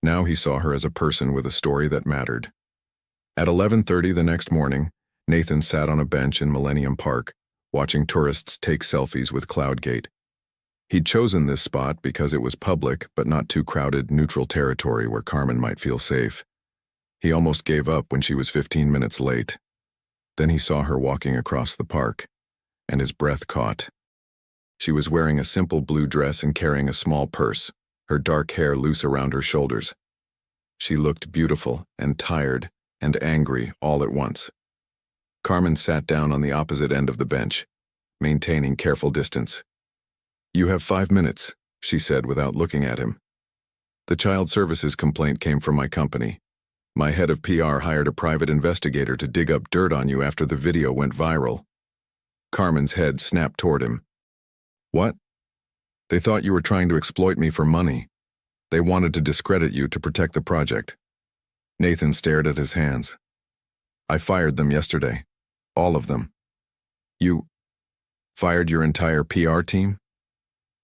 Now he saw her as a person with a story that mattered. At 11:30 the next morning, Nathan sat on a bench in Millennium Park, watching tourists take selfies with Cloudgate. He'd chosen this spot because it was public but not too crowded, neutral territory where Carmen might feel safe. He almost gave up when she was 15 minutes late. Then he saw her walking across the park, and his breath caught. She was wearing a simple blue dress and carrying a small purse, her dark hair loose around her shoulders. She looked beautiful and tired and angry all at once. Carmen sat down on the opposite end of the bench, maintaining careful distance. You have 5 minutes, she said without looking at him. The child services complaint came from my company. My head of PR hired a private investigator to dig up dirt on you after the video went viral. Carmen's head snapped toward him. What? They thought you were trying to exploit me for money. They wanted to discredit you to protect the project. Nathan stared at his hands. I fired them yesterday. All of them. You fired your entire PR team?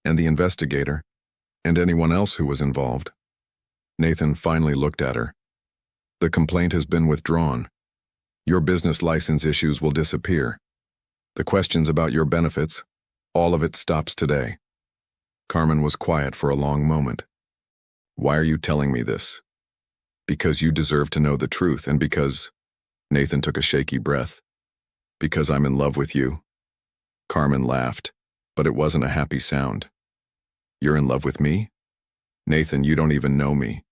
And the investigator? And anyone else who was involved? Nathan finally looked at her. The complaint has been withdrawn. Your business license issues will disappear. The questions about your benefits, all of it stops today. Carmen was quiet for a long moment. Why are you telling me this? Because you deserve to know the truth and because... Nathan took a shaky breath. Because I'm in love with you. Carmen laughed, but it wasn't a happy sound. You're in love with me? Nathan, you don't even know me.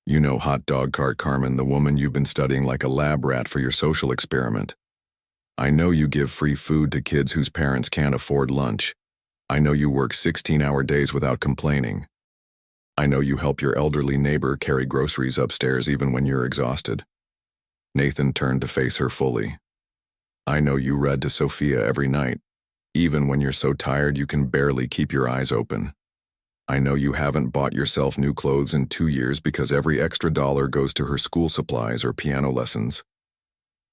You know Hot Dog Cart Carmen, the woman you've been studying like a lab rat for your social experiment. I know you give free food to kids whose parents can't afford lunch. I know you work 16-hour days without complaining. I know you help your elderly neighbor carry groceries upstairs even when you're exhausted. Nathan turned to face her fully. I know you read to Sophia every night, even when you're so tired you can barely keep your eyes open. I know you haven't bought yourself new clothes in 2 years because every extra dollar goes to her school supplies or piano lessons.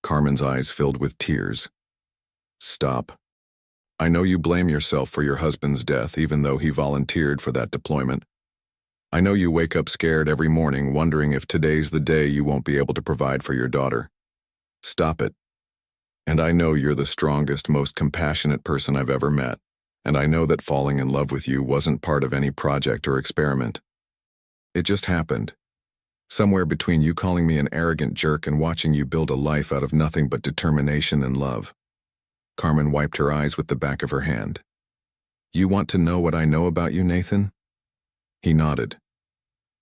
Carmen's eyes filled with tears. Stop. I know you blame yourself for your husband's death even though he volunteered for that deployment. I know you wake up scared every morning wondering if today's the day you won't be able to provide for your daughter. Stop it. And I know you're the strongest, most compassionate person I've ever met, and I know that falling in love with you wasn't part of any project or experiment. It just happened. Somewhere between you calling me an arrogant jerk and watching you build a life out of nothing but determination and love. Carmen wiped her eyes with the back of her hand. You want to know what I know about you, Nathan? He nodded.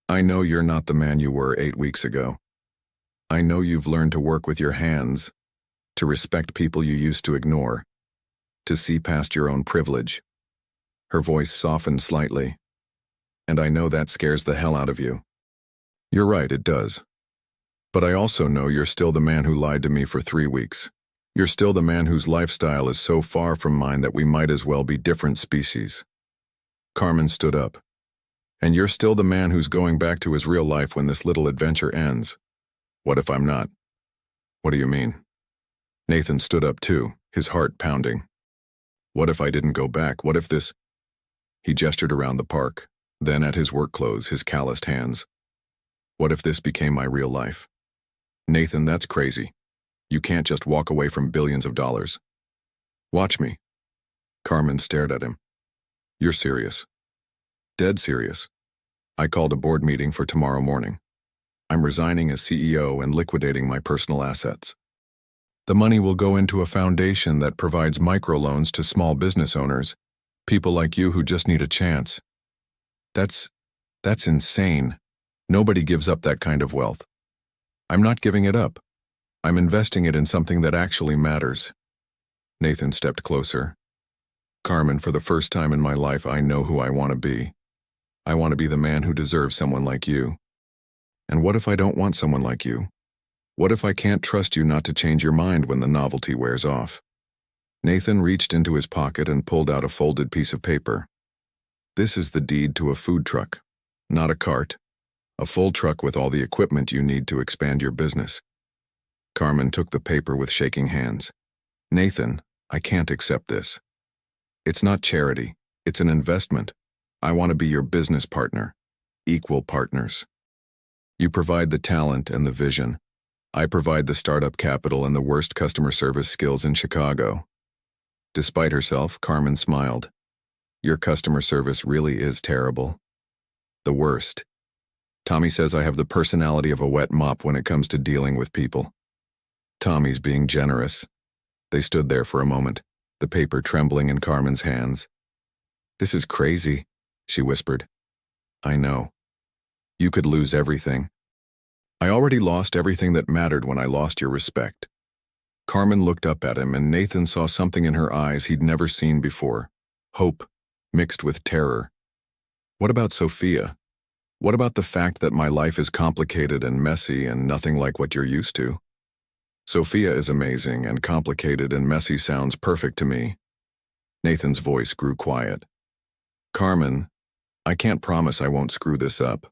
I know you're not the man you were 8 weeks ago. I know you've learned to work with your hands, to respect people you used to ignore, to see past your own privilege. Her voice softened slightly. And I know that scares the hell out of you. You're right, it does. But I also know you're still the man who lied to me for 3 weeks. You're still the man whose lifestyle is so far from mine that we might as well be different species. Carmen stood up. And you're still the man who's going back to his real life when this little adventure ends. What if I'm not? What do you mean? Nathan stood up too, his heart pounding. What if I didn't go back? What if this? He gestured around the park, then at his work clothes, his calloused hands. What if this became my real life? Nathan, that's crazy. You can't just walk away from billions of dollars. Watch me. Carmen stared at him. You're serious. Dead serious. I called a board meeting for tomorrow morning. I'm resigning as CEO and liquidating my personal assets. The money will go into a foundation that provides microloans to small business owners, people like you who just need a chance. That's insane. Nobody gives up that kind of wealth. I'm not giving it up. I'm investing it in something that actually matters. Nathan stepped closer. Carmen, for the first time in my life, I know who I want to be. I want to be the man who deserves someone like you. And what if I don't want someone like you? What if I can't trust you not to change your mind when the novelty wears off? Nathan reached into his pocket and pulled out a folded piece of paper. This is the deed to a food truck, not a cart. A full truck with all the equipment you need to expand your business. Carmen took the paper with shaking hands. Nathan, I can't accept this. It's not charity. It's an investment. I want to be your business partner. Equal partners. You provide the talent and the vision. I provide the startup capital and the worst customer service skills in Chicago. Despite herself, Carmen smiled. Your customer service really is terrible. The worst. Tommy says I have the personality of a wet mop when it comes to dealing with people. Tommy's being generous. They stood there for a moment, the paper trembling in Carmen's hands. This is crazy, she whispered. I know. You could lose everything. I already lost everything that mattered when I lost your respect. Carmen looked up at him and Nathan saw something in her eyes he'd never seen before. Hope, mixed with terror. What about Sophia? What about the fact that my life is complicated and messy and nothing like what you're used to? Sophia is amazing and complicated and messy sounds perfect to me. Nathan's voice grew quiet. Carmen, I can't promise I won't screw this up.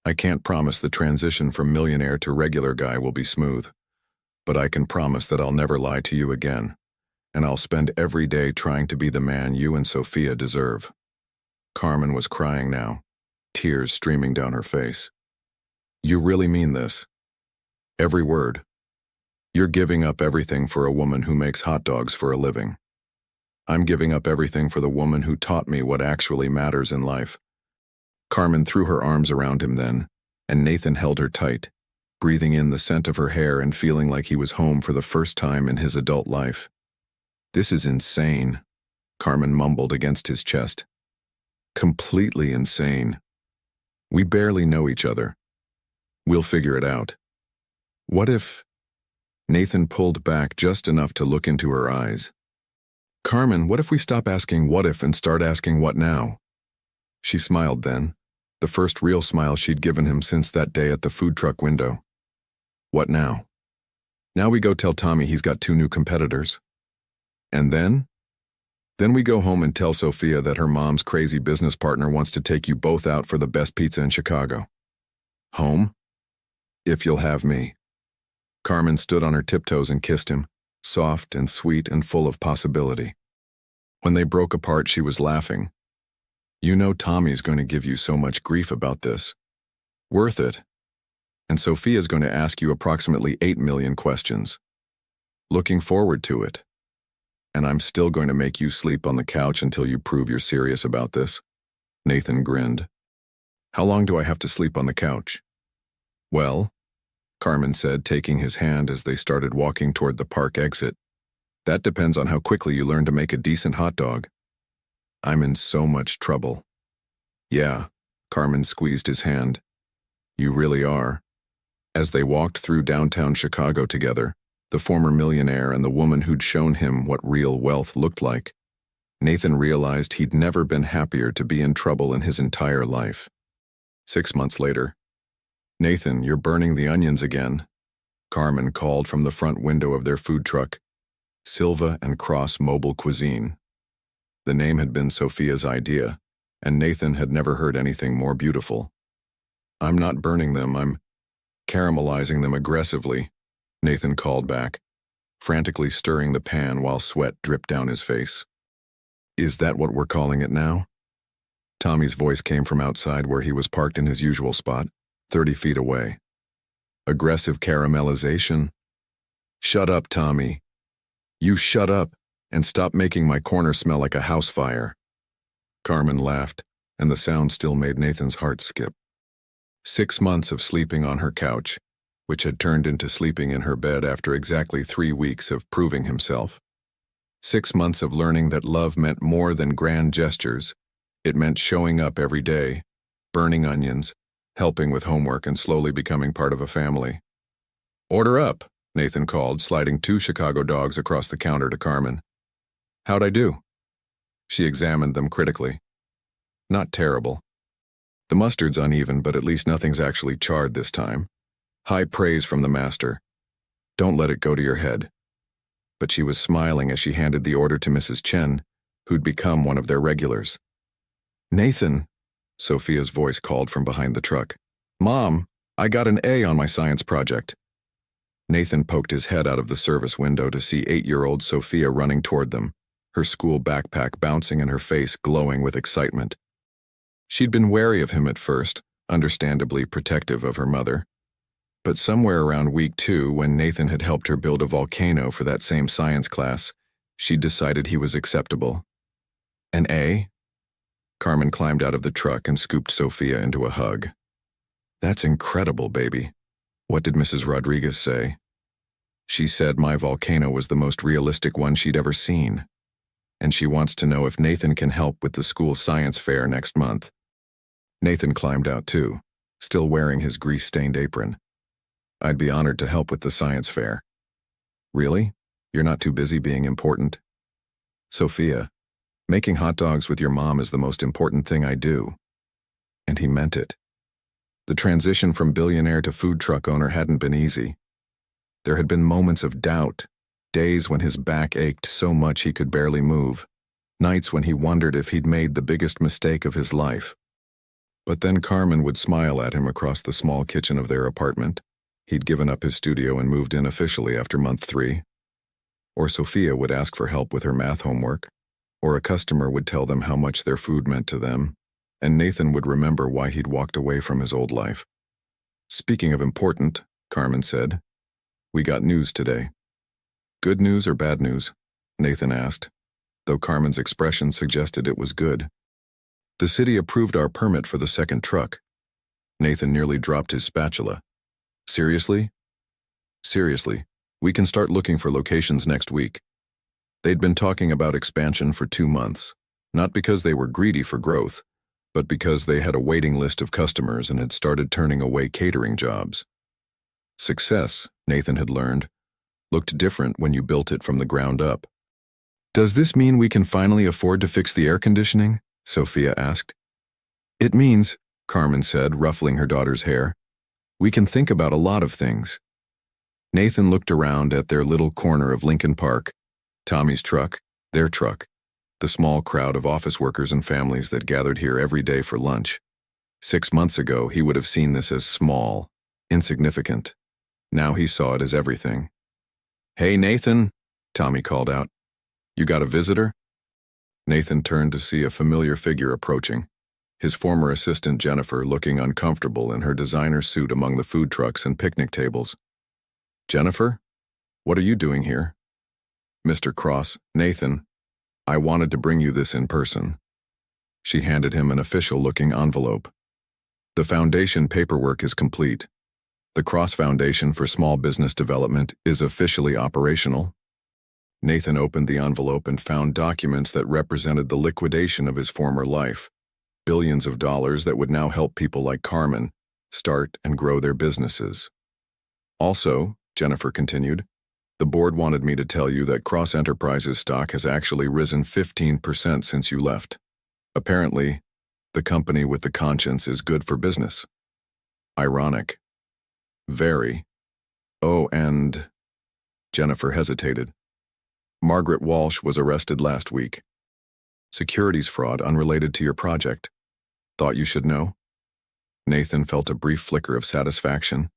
I can't promise the transition from millionaire to regular guy will be smooth, but I can promise that I'll never lie to you again, and I'll spend every day trying to be the man you and Sophia deserve. Carmen was crying now, tears streaming down her face. You really mean this? Every word. You're giving up everything for a woman who makes hot dogs for a living. I'm giving up everything for the woman who taught me what actually matters in life. Carmen threw her arms around him then, and Nathan held her tight, breathing in the scent of her hair and feeling like he was home for the first time in his adult life. This is insane, Carmen mumbled against his chest. Completely insane. We barely know each other. We'll figure it out. What if... Nathan pulled back just enough to look into her eyes. Carmen, what if we stop asking what if and start asking what now? She smiled then, the first real smile she'd given him since that day at the food truck window. What now? Now we go tell Tommy he's got 2 new competitors. And then? Then we go home and tell Sophia that her mom's crazy business partner wants to take you both out for the best pizza in Chicago. Home? If you'll have me. Carmen stood on her tiptoes and kissed him, soft and sweet and full of possibility. When they broke apart, she was laughing. You know Tommy's going to give you so much grief about this. Worth it. And Sophia's going to ask you approximately 8 million questions. Looking forward to it. And I'm still going to make you sleep on the couch until you prove you're serious about this. Nathan grinned. How long do I have to sleep on the couch? Well, Carmen said, taking his hand as they started walking toward the park exit. That depends on how quickly you learn to make a decent hot dog. I'm in so much trouble. Yeah, Carmen squeezed his hand. You really are. As they walked through downtown Chicago together, the former millionaire and the woman who'd shown him what real wealth looked like, Nathan realized he'd never been happier to be in trouble in his entire life. 6 months later, Nathan, you're burning the onions again, Carmen called from the front window of their food truck, Silva and Cross Mobile Cuisine. The name had been Sophia's idea, and Nathan had never heard anything more beautiful. I'm not burning them, I'm caramelizing them aggressively, Nathan called back, frantically stirring the pan while sweat dripped down his face. Is that what we're calling it now? Tommy's voice came from outside where he was parked in his usual spot, 30 feet away. Aggressive caramelization? Shut up, Tommy. You shut up and stop making my corner smell like a house fire. Carmen laughed, and the sound still made Nathan's heart skip. 6 months of sleeping on her couch, which had turned into sleeping in her bed after exactly 3 weeks of proving himself. 6 months of learning that love meant more than grand gestures. It meant showing up every day, burning onions, helping with homework, and slowly becoming part of a family. Order up, Nathan called, sliding 2 Chicago dogs across the counter to Carmen. How'd I do? She examined them critically. Not terrible. The mustard's uneven, but at least nothing's actually charred this time. High praise from the master. Don't let it go to your head. But she was smiling as she handed the order to Mrs. Chen, who'd become one of their regulars. Nathan, Sophia's voice called from behind the truck. Mom, I got an A on my science project. Nathan poked his head out of the service window to see 8-year-old Sophia running toward them, her school backpack bouncing and her face glowing with excitement. She'd been wary of him at first, understandably protective of her mother. But somewhere around week 2, when Nathan had helped her build a volcano for that same science class, she'd decided he was acceptable. An A? Carmen climbed out of the truck and scooped Sophia into a hug. That's incredible, baby. What did Mrs. Rodriguez say? She said my volcano was the most realistic one she'd ever seen. And she wants to know if Nathan can help with the school science fair next month. Nathan climbed out too, still wearing his grease-stained apron. I'd be honored to help with the science fair. Really? You're not too busy being important? Sophia, making hot dogs with your mom is the most important thing I do. And he meant it. The transition from billionaire to food truck owner hadn't been easy. There had been moments of doubt, days when his back ached so much he could barely move, nights when he wondered if he'd made the biggest mistake of his life. But then Carmen would smile at him across the small kitchen of their apartment. He'd given up his studio and moved in officially after month 3. Or Sophia would ask for help with her math homework, or a customer would tell them how much their food meant to them, and Nathan would remember why he'd walked away from his old life. Speaking of important, Carmen said, we got news today. Good news or bad news? Nathan asked, though Carmen's expression suggested it was good. The city approved our permit for the second truck. Nathan nearly dropped his spatula. Seriously? Seriously, we can start looking for locations next week. They'd been talking about expansion for 2 months, not because they were greedy for growth, but because they had a waiting list of customers and had started turning away catering jobs. Success, Nathan had learned, looked different when you built it from the ground up. Does this mean we can finally afford to fix the air conditioning? Sophia asked. It means, Carmen said, ruffling her daughter's hair. We can think about a lot of things. Nathan looked around at their little corner of Lincoln Park, Tommy's truck, their truck, the small crowd of office workers and families that gathered here every day for lunch. 6 months ago, he would have seen this as small, insignificant. Now he saw it as everything. Hey, Nathan, Tommy called out. You got a visitor? Nathan turned to see a familiar figure approaching, his former assistant Jennifer looking uncomfortable in her designer suit among the food trucks and picnic tables. Jennifer? What are you doing here? Mr. Cross, Nathan, I wanted to bring you this in person. She handed him an official-looking envelope. The foundation paperwork is complete. The Cross Foundation for Small Business Development is officially operational. Nathan opened the envelope and found documents that represented the liquidation of his former life, billions of dollars that would now help people like Carmen start and grow their businesses. Also, Jennifer continued, the board wanted me to tell you that Cross Enterprises stock has actually risen 15% since you left. Apparently, the company with the conscience is good for business. Ironic. Very. Oh, and... Jennifer hesitated. Margaret Walsh was arrested last week. Securities fraud unrelated to your project. Thought you should know? Nathan felt a brief flicker of satisfaction,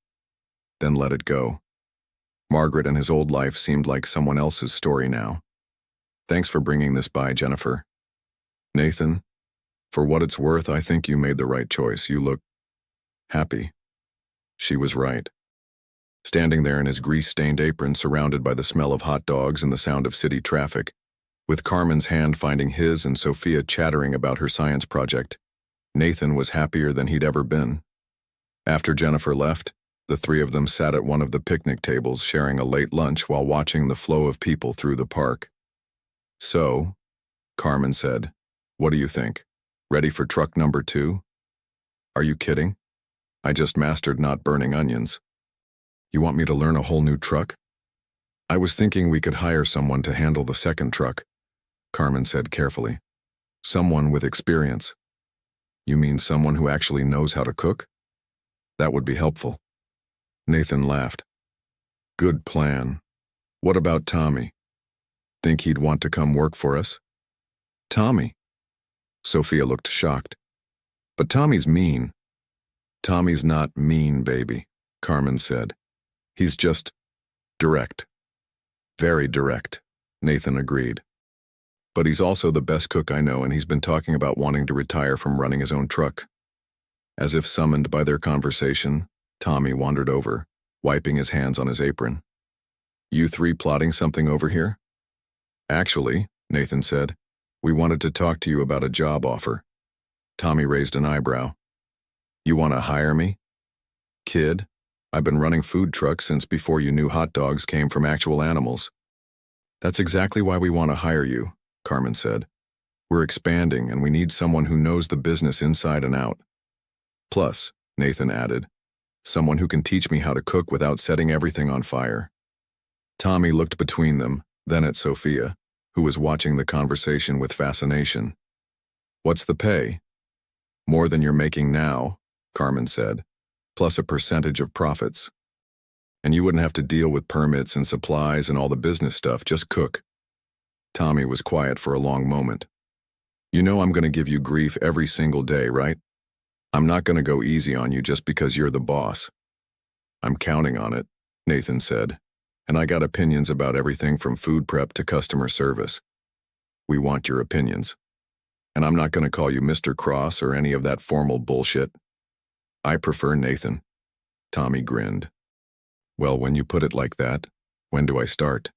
then let it go. Margaret and his old life seemed like someone else's story now. Thanks for bringing this by, Jennifer. Nathan, for what it's worth, I think you made the right choice. You look happy. She was right. Standing there in his grease-stained apron surrounded by the smell of hot dogs and the sound of city traffic, with Carmen's hand finding his and Sophia chattering about her science project, Nathan was happier than he'd ever been. After Jennifer left, the three of them sat at one of the picnic tables sharing a late lunch while watching the flow of people through the park. So, Carmen said, what do you think? Ready for truck number 2? Are you kidding? I just mastered not burning onions. You want me to learn a whole new truck? I was thinking we could hire someone to handle the second truck, Carmen said carefully. Someone with experience. You mean someone who actually knows how to cook? That would be helpful. Nathan laughed. Good plan. What about Tommy? Think he'd want to come work for us? Tommy? Sophia looked shocked. But Tommy's mean. Tommy's not mean, baby, Carmen said. He's just direct. Very direct, Nathan agreed. But he's also the best cook I know, and he's been talking about wanting to retire from running his own truck. As if summoned by their conversation, Tommy wandered over, wiping his hands on his apron. You three plotting something over here? Actually, Nathan said, we wanted to talk to you about a job offer. Tommy raised an eyebrow. You want to hire me? Kid, I've been running food trucks since before you knew hot dogs came from actual animals. That's exactly why we want to hire you, Carmen said. We're expanding and we need someone who knows the business inside and out. Plus, Nathan added, someone who can teach me how to cook without setting everything on fire. Tommy looked between them, then at Sophia, who was watching the conversation with fascination. What's the pay? More than you're making now, Carmen said, plus a percentage of profits. And you wouldn't have to deal with permits and supplies and all the business stuff, just cook. Tommy was quiet for a long moment. You know I'm going to give you grief every single day, right? I'm not going to go easy on you just because you're the boss. I'm counting on it, Nathan said, and I got opinions about everything from food prep to customer service. We want your opinions. And I'm not going to call you Mr. Cross or any of that formal bullshit. I prefer Nathan. Tommy grinned. Well, when you put it like that, when do I start?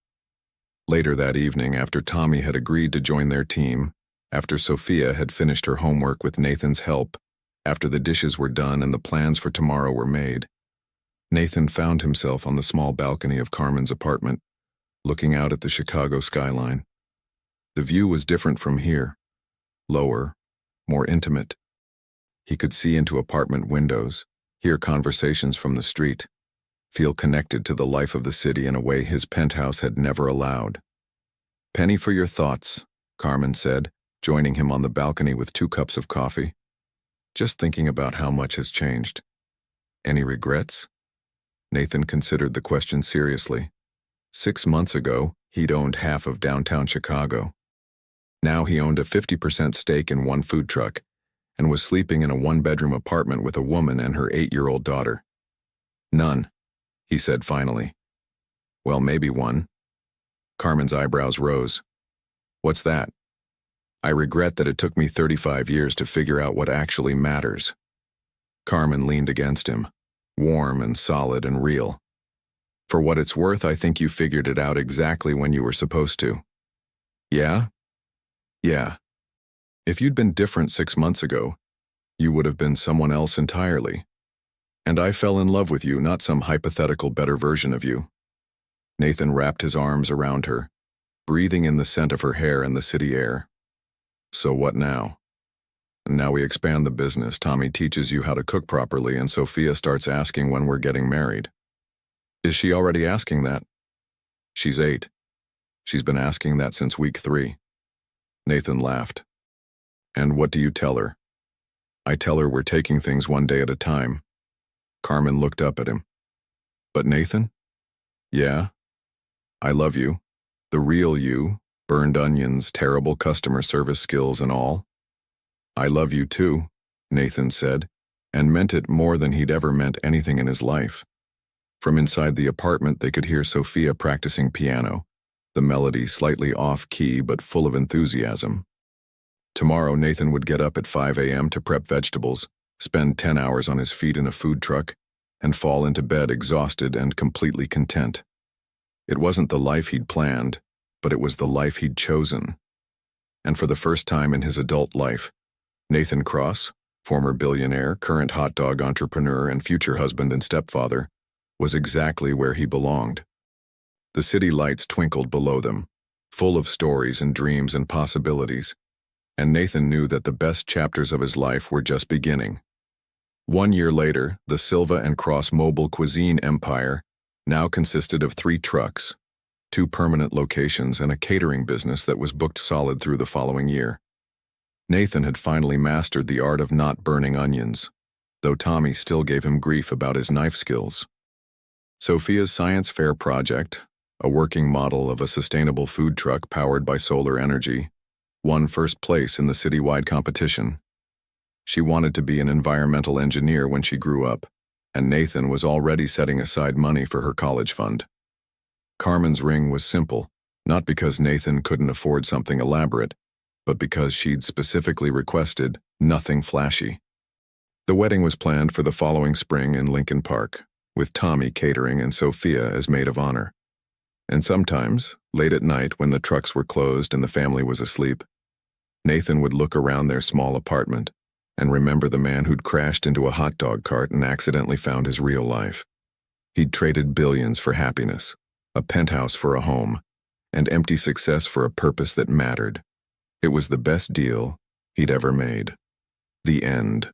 Later that evening, after Tommy had agreed to join their team, after Sophia had finished her homework with Nathan's help, after the dishes were done and the plans for tomorrow were made, Nathan found himself on the small balcony of Carmen's apartment, looking out at the Chicago skyline. The view was different from here. Lower, more intimate. He could see into apartment windows, hear conversations from the street, feel connected to the life of the city in a way his penthouse had never allowed. Penny for your thoughts, Carmen said, joining him on the balcony with 2 cups of coffee. Just thinking about how much has changed. Any regrets? Nathan considered the question seriously. 6 months ago, he'd owned half of downtown Chicago. Now he owned a 50% stake in one food truck and was sleeping in a one-bedroom apartment with a woman and her 8-year-old daughter. None, he said finally. Well, maybe one. Carmen's eyebrows rose. What's that? I regret that it took me 35 years to figure out what actually matters. Carmen leaned against him, warm and solid and real. For what it's worth, I think you figured it out exactly when you were supposed to. Yeah? Yeah. If you'd been different 6 months ago, you would have been someone else entirely. And I fell in love with you, not some hypothetical better version of you. Nathan wrapped his arms around her, breathing in the scent of her hair and the city air. So what now? Now we expand the business. Tommy teaches you how to cook properly, and Sophia starts asking when we're getting married. Is she already asking that? She's 8. She's been asking that since week 3. Nathan laughed. And what do you tell her? I tell her we're taking things one day at a time. Carmen looked up at him. But Nathan? Yeah? I love you. The real you, burned onions, terrible customer service skills and all. I love you too, Nathan said, and meant it more than he'd ever meant anything in his life. From inside the apartment they could hear Sophia practicing piano, the melody slightly off-key but full of enthusiasm. Tomorrow Nathan would get up at 5 a.m. to prep vegetables, spend 10 hours on his feet in a food truck, and fall into bed exhausted and completely content. It wasn't the life he'd planned, but it was the life he'd chosen. And for the first time in his adult life, Nathan Cross, former billionaire, current hot dog entrepreneur, and future husband and stepfather, was exactly where he belonged. The city lights twinkled below them, full of stories and dreams and possibilities, and Nathan knew that the best chapters of his life were just beginning. 1 year later, the Silva and Cross mobile cuisine empire now consisted of 3 trucks, 2 permanent locations, and a catering business that was booked solid through the following year. Nathan had finally mastered the art of not burning onions, though Tommy still gave him grief about his knife skills. Sophia's science fair project, a working model of a sustainable food truck powered by solar energy, won first place in the citywide competition. She wanted to be an environmental engineer when she grew up, and Nathan was already setting aside money for her college fund. Carmen's ring was simple, not because Nathan couldn't afford something elaborate, but because she'd specifically requested nothing flashy. The wedding was planned for the following spring in Lincoln Park, with Tommy catering and Sophia as maid of honor. And sometimes, late at night when the trucks were closed and the family was asleep, Nathan would look around their small apartment and remember the man who'd crashed into a hot dog cart and accidentally found his real life. He'd traded billions for happiness, a penthouse for a home, and empty success for a purpose that mattered. It was the best deal he'd ever made. The end.